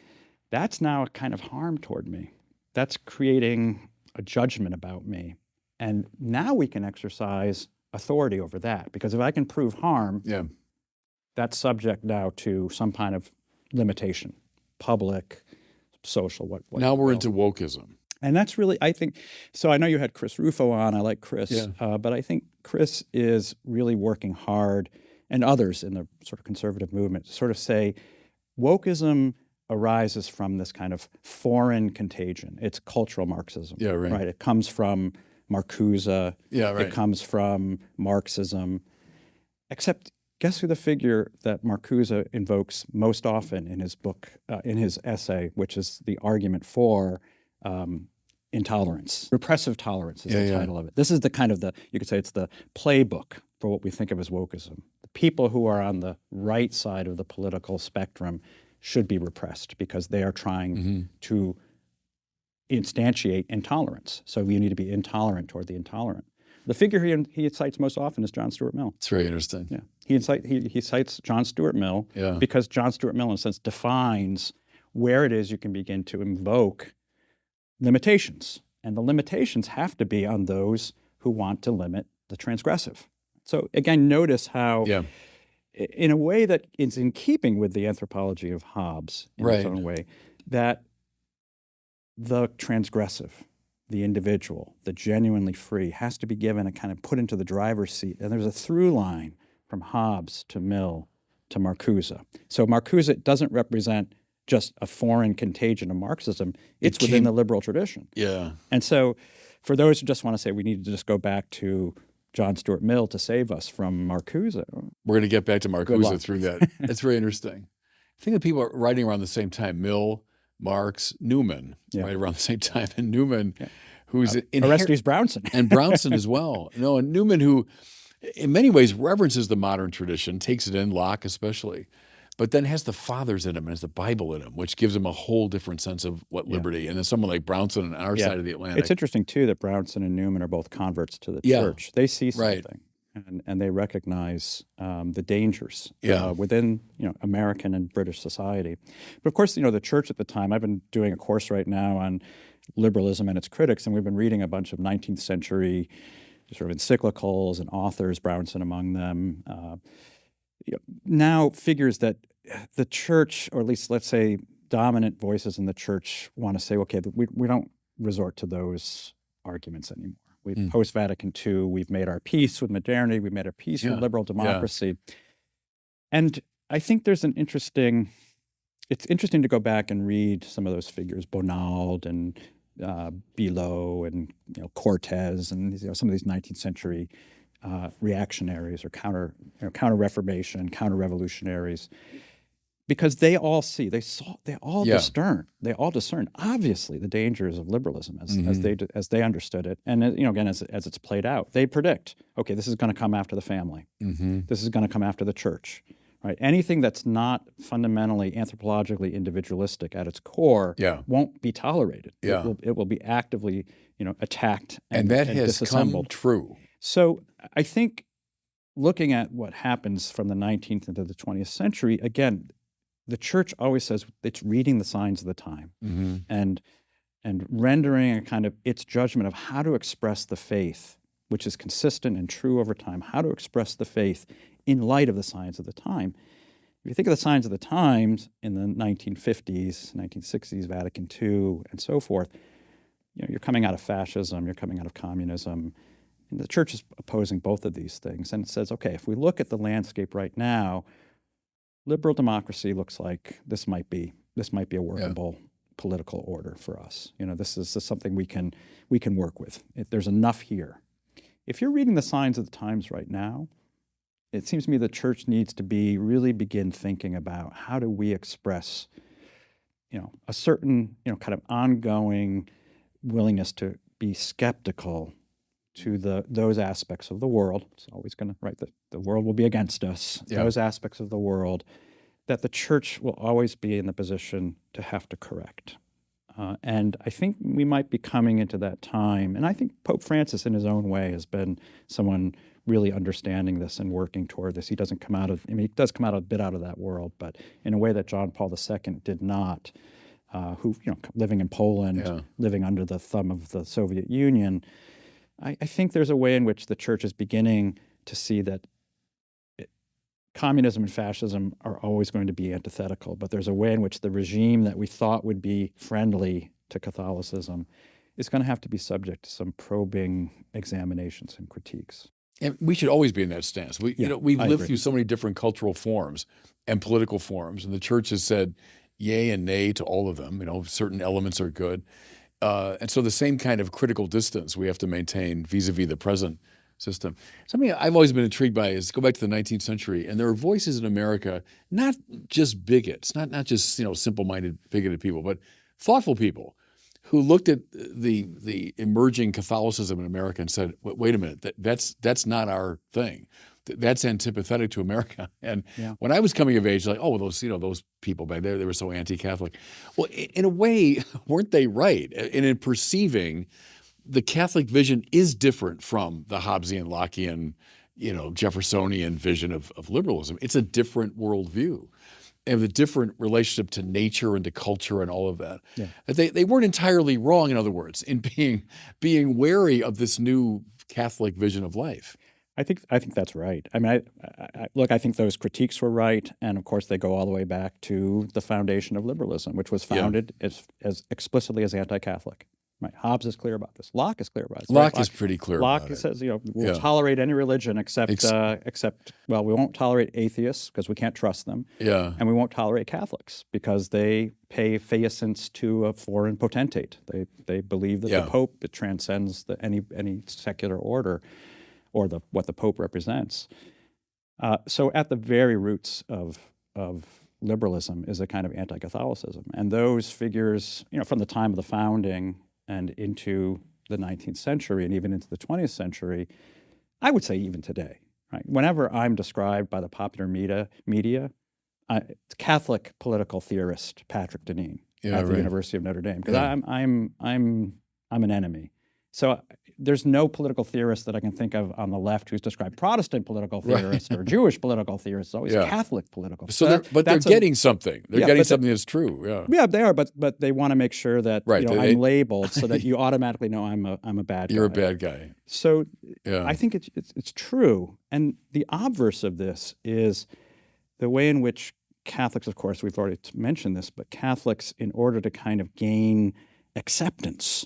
that's now a kind of harm toward me. That's creating a judgment about me. And now we can exercise authority over that, because if I can prove harm, that's subject now to some kind of limitation, public, social, what
now we're into wokeism.
And that's really, I think, so I know you had Chris Rufo on. I like Chris, but I think Chris is really working hard, and others in the sort of conservative movement, to sort of say wokeism arises from this kind of foreign contagion. It's cultural Marxism.
Yeah, right.
It comes from Marcuse.
Yeah, right.
It comes from Marxism. Except, guess who the figure that Marcuse invokes most often in his book, in his essay, which is the argument for intolerance. Repressive tolerance is the title of it. This is the kind of you could say it's the playbook for what we think of as wokeism. The people who are on the right side of the political spectrum should be repressed because they are trying to instantiate intolerance. So we need to be intolerant toward the intolerant. The figure he cites most often is John Stuart Mill.
It's very interesting.
Yeah, he cites John Stuart Mill because John Stuart Mill, in a sense, defines where it is you can begin to invoke limitations. And the limitations have to be on those who want to limit the transgressive. So again, notice how, in a way that is in keeping with the anthropology of Hobbes in its own way, that the transgressive, the individual, the genuinely free, has to be given a kind of put into the driver's seat. And there's a through line from Hobbes to Mill to Marcuse. So Marcuse doesn't represent just a foreign contagion of Marxism. It's within the liberal tradition.
Yeah.
And so for those who just want to say we need to just go back to John Stuart Mill to save us from Marcuse.
We're going to get back to Marcuse through that. It's very interesting. I think of people are writing around the same time, Mill, Marx, Newman, right around the same time. And Newman, who's
Orestes Brownson.
And Brownson as well. No, and Newman, who in many ways reverences the modern tradition, takes it in, Locke especially, but then has the fathers in him and has the Bible in him, which gives him a whole different sense of what liberty. And then someone like Brownson on our side of the Atlantic.
It's interesting, too, that Brownson and Newman are both converts to the church. They see something. and they recognize the dangers
Yeah.
within American and British society. But of course, the church at the time. I've been doing a course right now on liberalism and its critics, and we've been reading a bunch of 19th century sort of encyclicals and authors, Brownson among them. Now figures that the church, or at least let's say dominant voices in the church, want to say, okay, we don't resort to those arguments anymore. Post-Vatican II, we've made our peace with modernity, we've made our peace with liberal democracy. And I think there's it's interesting to go back and read some of those figures, Bonald and Below and Cortez and some of these 19th century reactionaries or counter-reformation, counter-revolutionaries, because they all discern obviously the dangers of liberalism as they understood it, and again as it's played out. They predict, okay, this is going to come after the family, this is going to come after the church, right? Anything that's not fundamentally anthropologically individualistic at its core won't be tolerated. It will be actively attacked and
that has
disassembled.
come true.
So I think looking at what happens from the 19th into the 20th century, again, the church always says it's reading the signs of the time and rendering a kind of its judgment of how to express the faith, which is consistent and true over time, how to express the faith in light of the signs of the time. If you think of the signs of the times in the 1950s, 1960s, Vatican II, and so forth, you're coming out of fascism, you're coming out of communism, and the church is opposing both of these things. And it says, okay, if we look at the landscape right now, liberal democracy looks like this might be a workable political order for us. This is something we can work with. There's enough here. If you're reading the signs of the times right now, it seems to me the church needs to really begin thinking about how do we express, a certain, kind of ongoing willingness to be skeptical to those aspects of the world. It's always going to, right, the world will be against us. Those aspects of the world that the church will always be in the position to have to correct. And I think we might be coming into that time. And I think Pope Francis in his own way has been someone really understanding this and working toward this. He doesn't come out of, he does come out a bit out of that world, but in a way that John Paul II did not, who, living in Poland, living under the thumb of the Soviet Union. I think there's a way in which the church is beginning to see that communism and fascism are always going to be antithetical, but there's a way in which the regime that we thought would be friendly to Catholicism is going to have to be subject to some probing examinations and critiques.
And we should always be in that stance. We've lived through so many different cultural forms and political forms, and the church has said yay and nay to all of them. Certain elements are good. And so the same kind of critical distance we have to maintain vis-a-vis the present system. Something I've always been intrigued by is go back to the 19th century, and there are voices in America, not just bigots, not just simple-minded, bigoted people, but thoughtful people who looked at the emerging Catholicism in America and said, "Wait a minute, that's not our thing. That's antipathetic to America." And when I was coming of age, like, oh, those people back there, they were so anti-Catholic. Well, in a way, weren't they right? And in perceiving the Catholic vision is different from the Hobbesian, Lockean, Jeffersonian vision of liberalism. It's a different worldview. And a different relationship to nature and to culture and all of that. They weren't entirely wrong, in other words, in being wary of this new Catholic vision of life.
I think that's right. I mean, I think those critiques were right, and of course they go all the way back to the foundation of liberalism, which was founded as explicitly as anti-Catholic. Right. Hobbes is clear about this. Locke is clear about it.
Locke is pretty clear about it.
Locke says, we'll tolerate any religion except, we won't tolerate atheists because we can't trust them. And we won't tolerate Catholics because they pay feasance to a foreign potentate. They believe that the Pope, it transcends any secular order or what the Pope represents. So at the very roots of liberalism is a kind of anti-Catholicism. And those figures, from the time of the founding and into the 19th century and even into the 20th century, I would say even today, right? Whenever I'm described by the popular media, Catholic political theorist Patrick Deneen at the University of Notre Dame, because I'm an enemy. So there's no political theorist that I can think of on the left who's described Protestant political theorists or Jewish political theorists. It's always Catholic political.
So they're getting something. They're getting something that's true. Yeah.
Yeah, they are. But they want to make sure that I'm labeled so that you automatically know I'm a bad guy.
You're a bad guy.
So I think it's true. And the obverse of this is the way in which Catholics, of course, we've already mentioned this, but Catholics, in order to kind of gain acceptance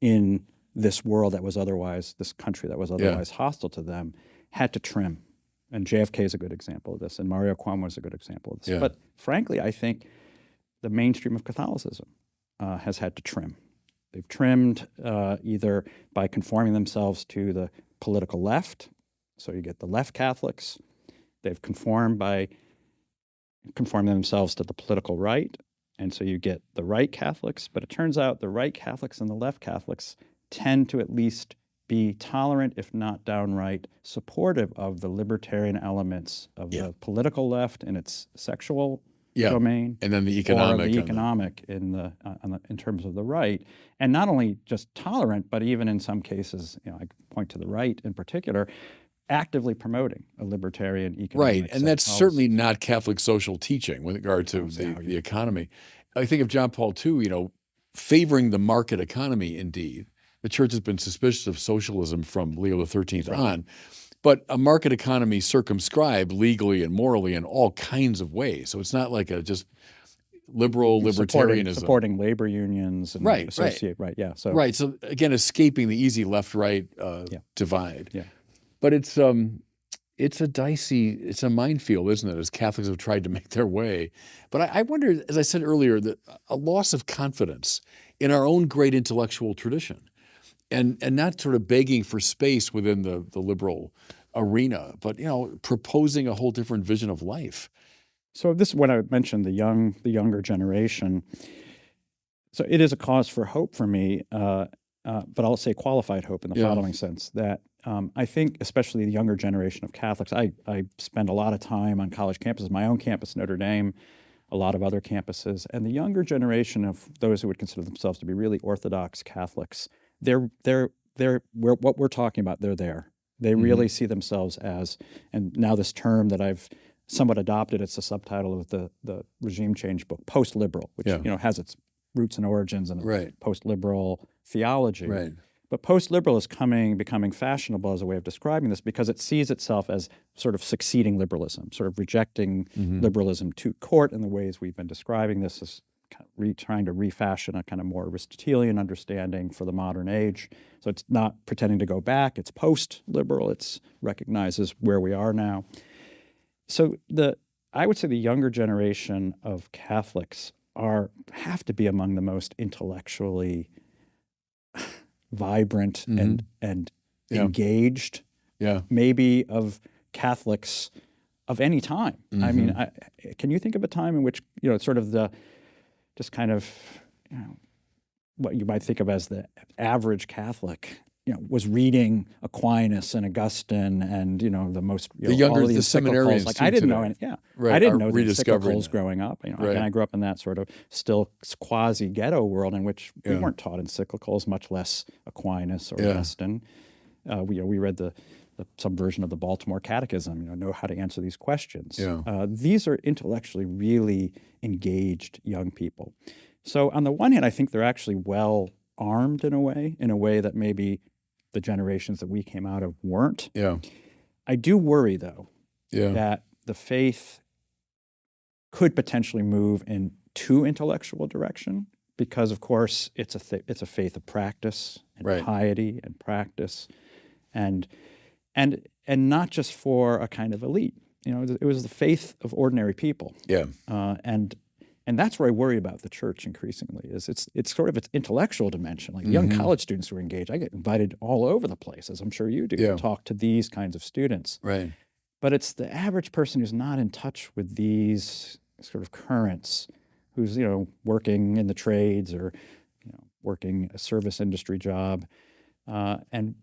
in this world that was otherwise, this country that was otherwise hostile to them, had to trim. And JFK is a good example of this, and Mario Cuomo is a good example of this. Yeah. But frankly, I think the mainstream of Catholicism has had to trim. They've trimmed either by conforming themselves to the political left, so you get the left Catholics. They've conformed by conforming themselves to the political right, and so you get the right Catholics. But it turns out the right Catholics and the left Catholics tend to at least be tolerant, if not downright supportive of the libertarian elements of the political left in its sexual domain,
and then the economic,
or the economic in terms of the right, and not only just tolerant, but even in some cases, I point to the right in particular, actively promoting a libertarian economic
and that's
policy.
Certainly not Catholic social teaching with regard to the economy. I think of John Paul II, favoring the market economy. Indeed, the Church has been suspicious of socialism from Leo XIII on. But a market economy circumscribed legally and morally in all kinds of ways. So it's not like a just liberal libertarianism.
Supporting labor unions and
So again, escaping the easy left-right divide. Yeah. But it's a minefield, isn't it, as Catholics have tried to make their way. But I wonder, as I said earlier, that a loss of confidence in our own great intellectual tradition. And not sort of begging for space within the liberal arena, but proposing a whole different vision of life.
So this is when I mentioned the younger generation. So it is a cause for hope for me, but I'll say qualified hope in the following sense that I think, especially the younger generation of Catholics, I spend a lot of time on college campuses, my own campus, Notre Dame, a lot of other campuses, and the younger generation of those who would consider themselves to be really Orthodox Catholics. They're what we're talking about. They're there. They really see themselves as, and now this term that I've somewhat adopted. It's the subtitle of the regime change book, post-liberal, which has its roots and origins in post-liberal theology. Right. But post-liberal is becoming fashionable as a way of describing this because it sees itself as sort of succeeding liberalism, sort of rejecting liberalism to court in the ways we've been describing this as kind of trying to refashion a kind of more Aristotelian understanding for the modern age. So it's not pretending to go back. It's post-liberal. It recognizes where we are now. So I would say the younger generation of Catholics have to be among the most intellectually vibrant and engaged, maybe of Catholics of any time. I mean, can you think of a time in which sort of what you might think of as the average Catholic, was reading Aquinas and Augustine and the most
the younger
all the
seminarians.
Like I didn't know any, I didn't know the encyclicals growing up. And I grew up in that sort of still quasi ghetto world in which we weren't taught encyclicals, much less Aquinas or Augustine. We read some version of the Baltimore Catechism. Know how to answer these questions. These are intellectually really engaged young people. So on the one hand, I think they're actually well armed in a way that maybe the generations that we came out of weren't. I do worry, though, that the faith could potentially move in too intellectual direction because, of course, it's a faith of practice and piety and practice, and not just for a kind of elite. It was the faith of ordinary people. And that's where I worry about the church increasingly. Is it's sort of its intellectual dimension. Like young college students who are engaged, I get invited all over the place, as I'm sure you do, to talk to these kinds of students. Right. But it's the average person who's not in touch with these sort of currents, who's working in the trades or working a service industry job, and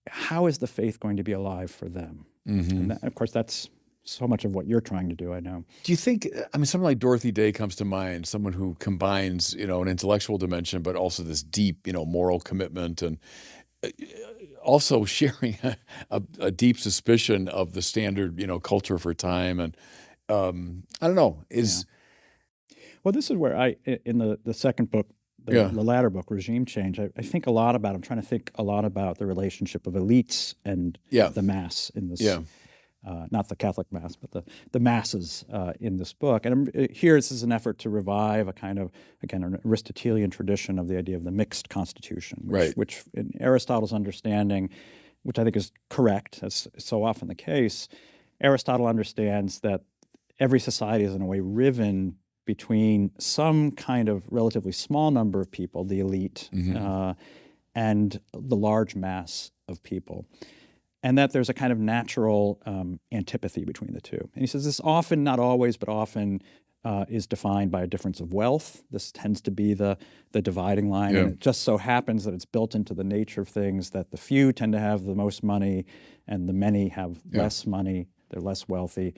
how is the faith going to be alive for them? And of course, that's so much of what you're trying to do, I know.
Do you think, someone like Dorothy Day comes to mind, someone who combines, an intellectual dimension, but also this deep, moral commitment. And also sharing a deep suspicion of the standard, culture for time. And I don't know,
Well, this is where in the second book, the latter book, Regime Change, I think a lot about, I'm trying to think a lot about the relationship of elites and the mass in this, not the Catholic mass, but the masses in this book. And here this is an effort to revive a kind of, again, an Aristotelian tradition of the idea of the mixed constitution, which in Aristotle's understanding, which I think is correct, as is so often the case, Aristotle understands that every society is in a way riven between some kind of relatively small number of people, the elite, and the large mass of people, and that there's a kind of natural antipathy between the two. And he says this often, not always, but often is defined by a difference of wealth. This tends to be the dividing line, and it just so happens that it's built into the nature of things that the few tend to have the most money and the many have less money, they're less wealthy.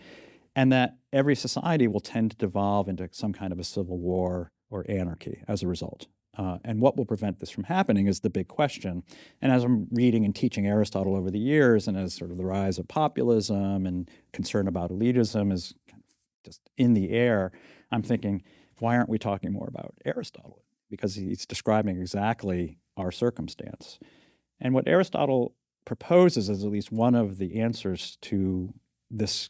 And that every society will tend to devolve into some kind of a civil war or anarchy as a result. And what will prevent this from happening is the big question. And as I'm reading and teaching Aristotle over the years, and as sort of the rise of populism and concern about elitism is kind of just in the air, I'm thinking, why aren't we talking more about Aristotle? Because he's describing exactly our circumstance. And what Aristotle proposes as at least one of the answers to this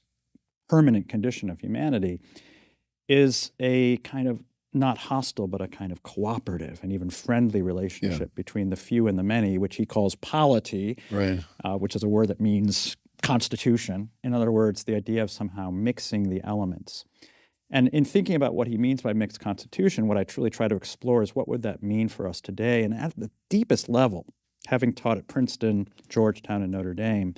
permanent condition of humanity is a kind of not hostile, but a kind of cooperative and even friendly relationship between the few and the many, which he calls polity, which is a word that means constitution. In other words, the idea of somehow mixing the elements. And in thinking about what he means by mixed constitution, what I truly try to explore is what would that mean for us today? And at the deepest level, having taught at Princeton, Georgetown, and Notre Dame,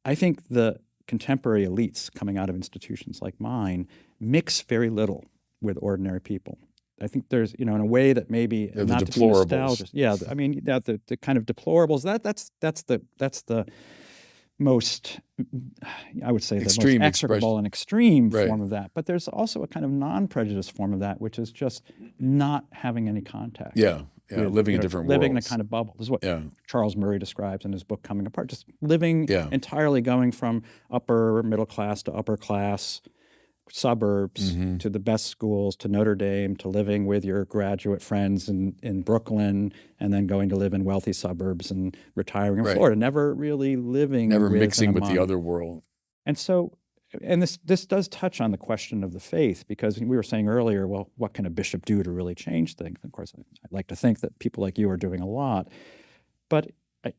I think the contemporary elites coming out of institutions like mine mix very little with ordinary people. I think there's, in a way that maybe not to be nostalgic. Yeah, I mean, the kind of deplorables. That's the most, I would say,
extreme
the most execrable and extreme form of that. But there's also a kind of non-prejudiced form of that, which is just not having any contact.
Living in different worlds.
Living in a kind of bubble. This is what Charles Murray describes in his book Coming Apart. Just living entirely, going from upper middle class to upper class suburbs to the best schools, to Notre Dame, to living with your graduate friends in Brooklyn, and then going to live in wealthy suburbs and retiring in Florida. Never really living
Never mixing with the other world.
And so, and this does touch on the question of the faith, because we were saying earlier, well, what can a bishop do to really change things? Of course, I'd like to think that people like you are doing a lot. But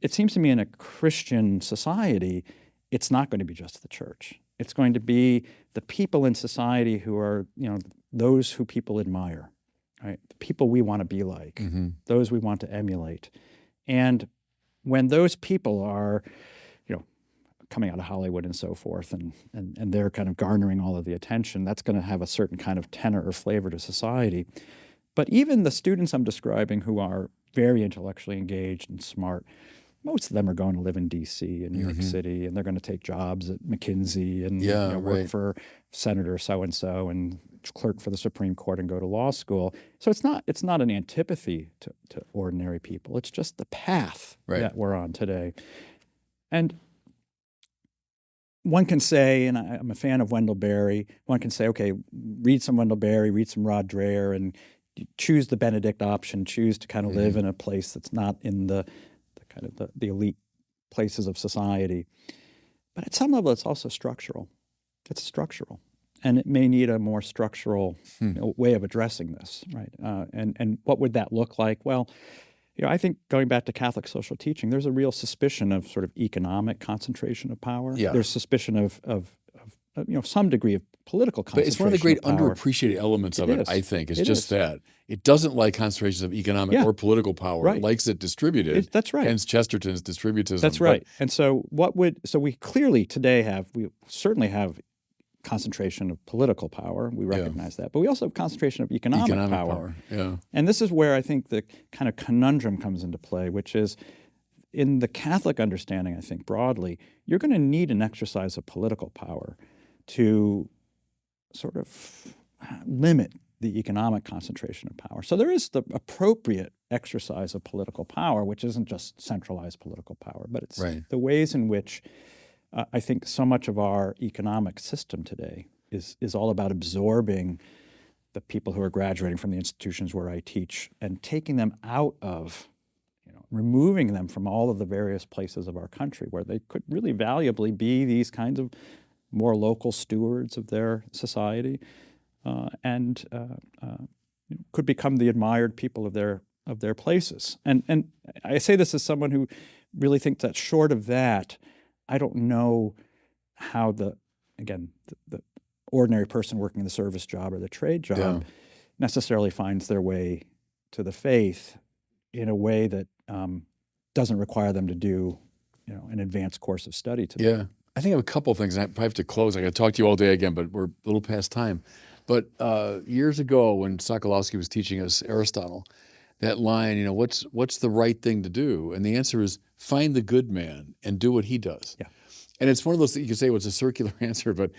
it seems to me in a Christian society, it's not going to be just the church. It's going to be the people in society who are, those who people admire, right? The people we want to be like, those we want to emulate. And when those people are, coming out of Hollywood and so forth, and they're kind of garnering all of the attention, that's going to have a certain kind of tenor or flavor to society. But even the students I'm describing who are very intellectually engaged and smart, most of them are going to live in D.C. and New York City, and they're going to take jobs at McKinsey and work for Senator so-and-so and clerk for the Supreme Court and go to law school. So it's not an antipathy to ordinary people. It's just the path that we're on today. And one can say, and I'm a fan of Wendell Berry, one can say, okay, read some Wendell Berry, read some Rod Dreher, and choose the Benedict option, choose to kind of live in a place that's not in the kind of the elite places of society. But at some level, it's also structural. It's structural. And it may need a more structural way of addressing this, right? And what would that look like? Well, I think going back to Catholic social teaching, there's a real suspicion of sort of economic concentration of power. There's suspicion of some degree of political concentration. But it's one of the great
underappreciated elements of it, I think. It's just that. It doesn't like concentrations of economic or political power. It likes it distributed.
That's right.
Hence Chesterton's distributism.
That's right. And so we clearly today we certainly have concentration of political power. We recognize that. But we also have concentration of economic power. And this is where I think the kind of conundrum comes into play, which is in the Catholic understanding, I think broadly, you're going to need an exercise of political power to sort of limit the economic concentration of power. So there is the appropriate exercise of political power, which isn't just centralized political power, but it's the ways in which I think so much of our economic system today is all about absorbing the people who are graduating from the institutions where I teach and taking them out of, removing them from all of the various places of our country where they could really valuably be these kinds of more local stewards of their society and could become the admired people of their places. And I say this as someone who really thinks that short of that, I don't know how the ordinary person working the service job or the trade job necessarily finds their way to the faith in a way that doesn't require them to do, an advanced course of study today.
Yeah. I think I have a couple of things. I probably have to close. I got to talk to you all day again, but we're a little past time. But years ago when Sokolowski was teaching us Aristotle, that line, what's the right thing to do? And the answer is find the good man and do what he does. Yeah. And it's one of those that you can say, well, it's a circular answer, but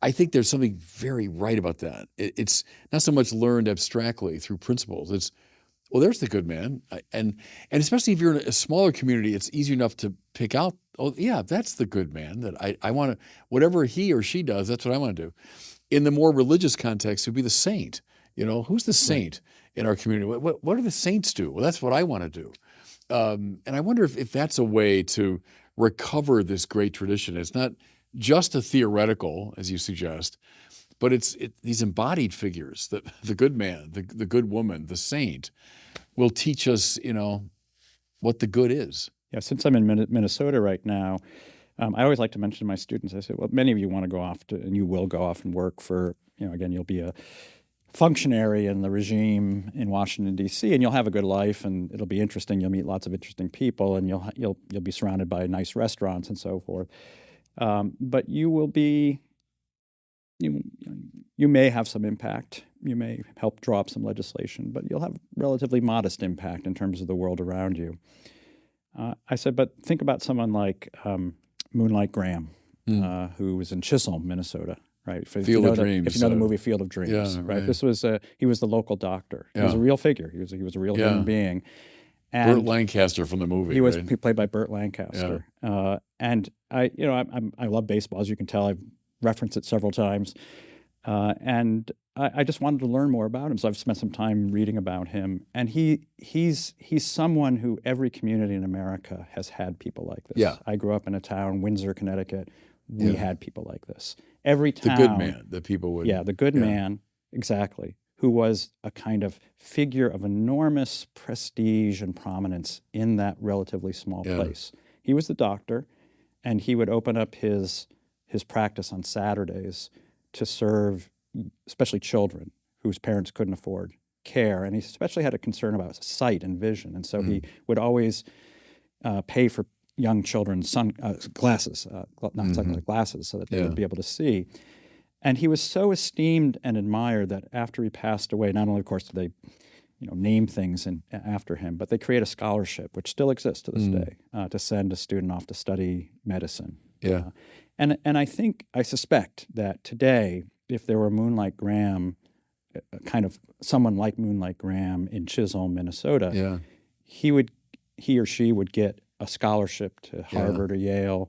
I think there's something very right about that. It's not so much learned abstractly through principles. It's, well, there's the good man. And especially if you're in a smaller community, it's easy enough to pick out, oh, yeah, that's the good man that I want to, whatever he or she does, that's what I want to do. In the more religious context, it would be the saint. Who's the saint in our community? What do the saints do? Well, that's what I want to do. And I wonder if that's a way to recover this great tradition. It's not just a theoretical, as you suggest, but it's these embodied figures, the good man, the good woman, the saint, will teach us, what the good is.
Yeah, since I'm in Minnesota right now, I always like to mention to my students, I say, well, many of you want to go off and you will go off and work for, again, you'll be a functionary in the regime in Washington, D.C., and you'll have a good life, and it'll be interesting. You'll meet lots of interesting people, and you'll be surrounded by nice restaurants and so forth. But you will be, you may have some impact. You may help draw up some legislation, but you'll have relatively modest impact in terms of the world around you. I said, but think about someone like Moonlight Graham, who was in Chisholm, Minnesota. Right.
Field of Dreams.
If you know the movie Field of Dreams,
yeah,
right? This was he was the local doctor. He was a real figure. He was a real human being.
And Burt Lancaster from the movie.
He was played by Burt Lancaster. And I love baseball, as you can tell. I've referenced it several times, and I just wanted to learn more about him. So I've spent some time reading about him. And he's someone who every community in America has had people like this.
Yeah.
I grew up in a town, Windsor, Connecticut. We had people like this. Every town.
The good man that people would.
Yeah, the good man, exactly, who was a kind of figure of enormous prestige and prominence in that relatively small place. He was the doctor, and he would open up his practice on Saturdays to serve especially children whose parents couldn't afford care. And he especially had a concern about sight and vision. And so he would always pay for young children's glasses, not sunglasses, glasses, so that they would be able to see. And he was so esteemed and admired that after he passed away, not only, of course, did they name things after him, but they create a scholarship, which still exists to this day, to send a student off to study medicine.
Yeah.
And I suspect that today, if there were Moonlight Graham, kind of someone like Moonlight Graham in Chisholm, Minnesota, he or she would get a scholarship to Harvard or Yale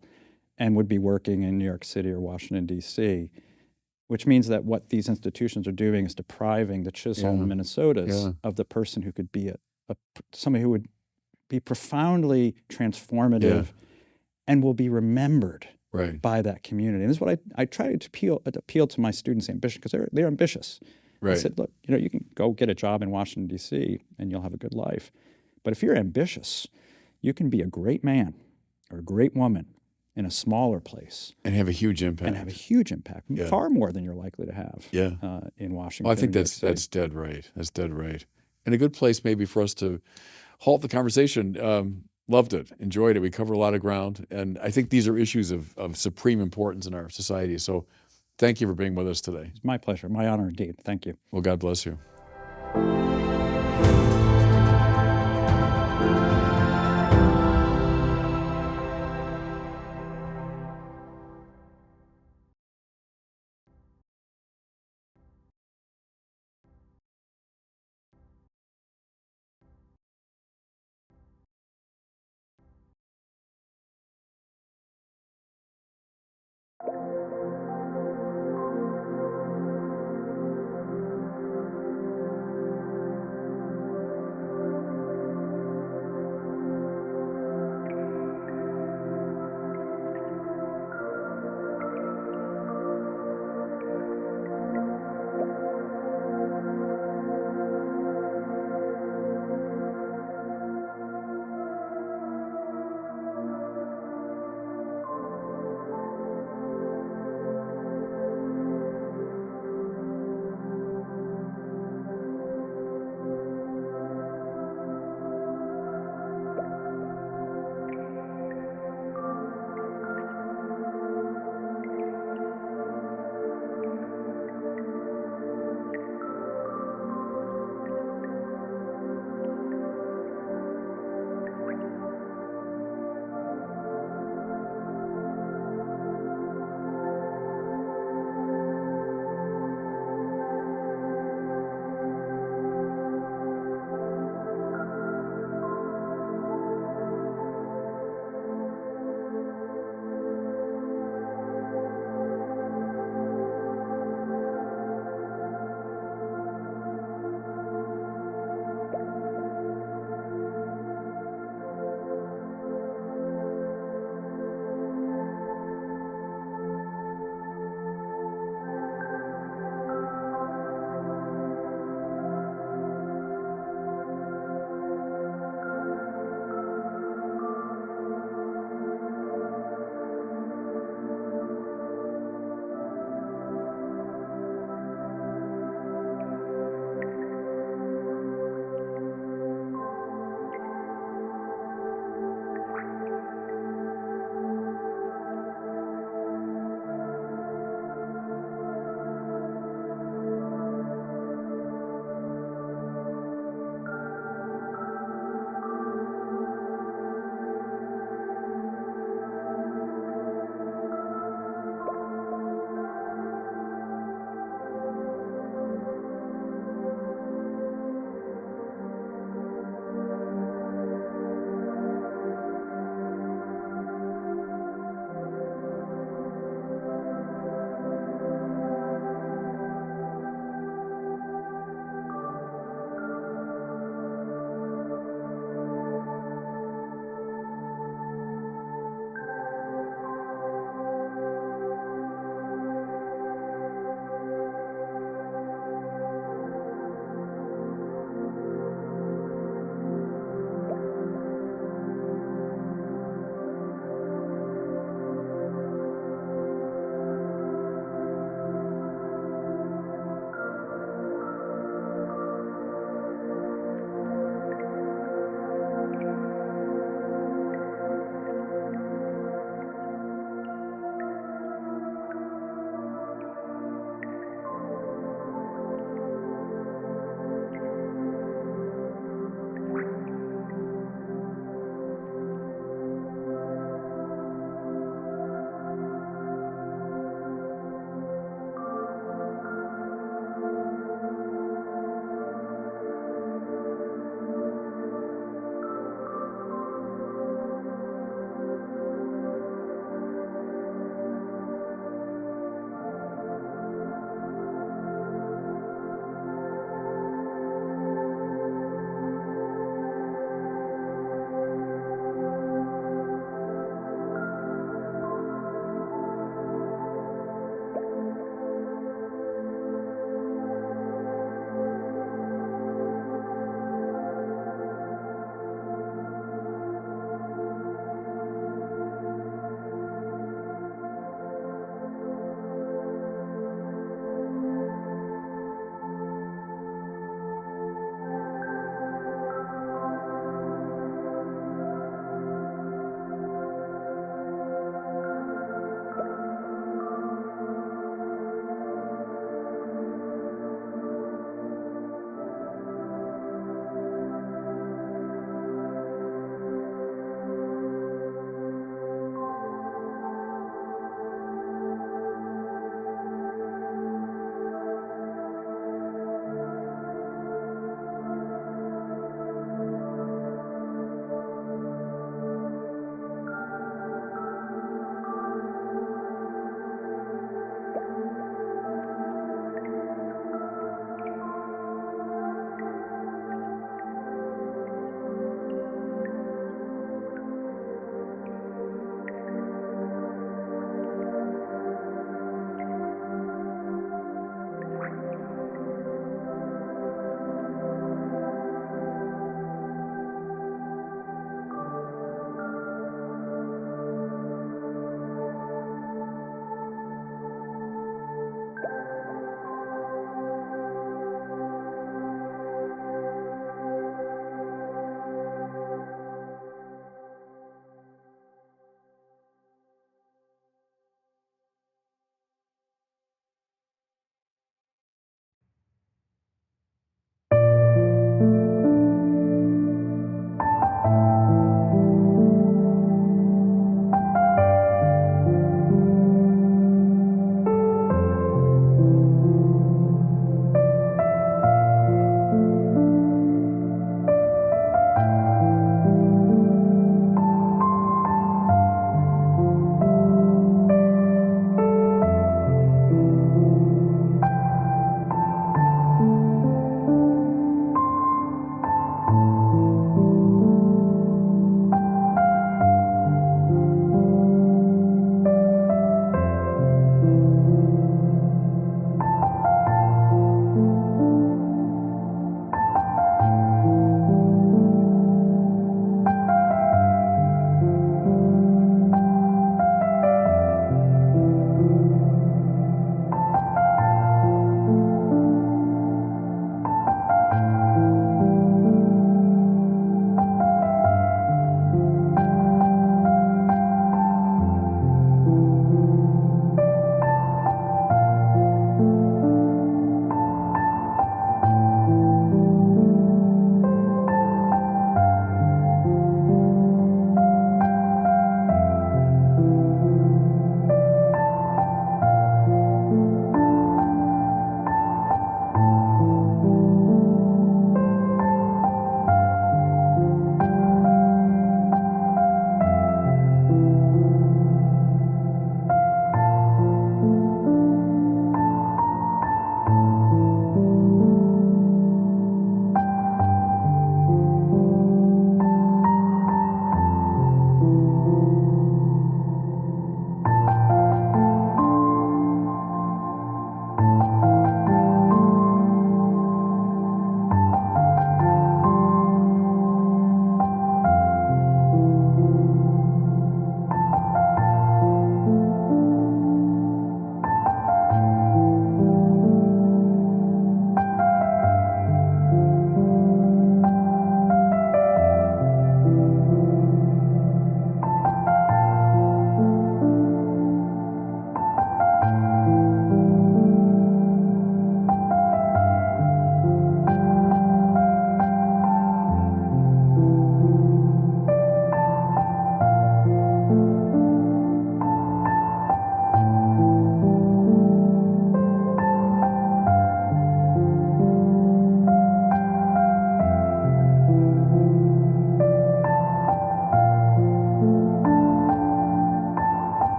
and would be working in New York City or Washington, D.C., which means that what these institutions are doing is depriving the Chisholm, Minnesotas of the person who could be somebody who would be profoundly transformative and will be remembered by that community. And this is what I try to appeal to my students' ambition, because they're ambitious. I said, look, you can go get a job in Washington, D.C., and you'll have a good life. But if you're ambitious, you can be a great man or a great woman in a smaller place.
And have a huge impact.
Far more than you're likely to have in Washington.
Well, I think that's dead right. That's dead right. And a good place maybe for us to halt the conversation. Loved it, enjoyed it. We cover a lot of ground. And I think these are issues of supreme importance in our society. So thank you for being with us today.
It's my pleasure. My honor indeed. Thank you.
Well, God bless you.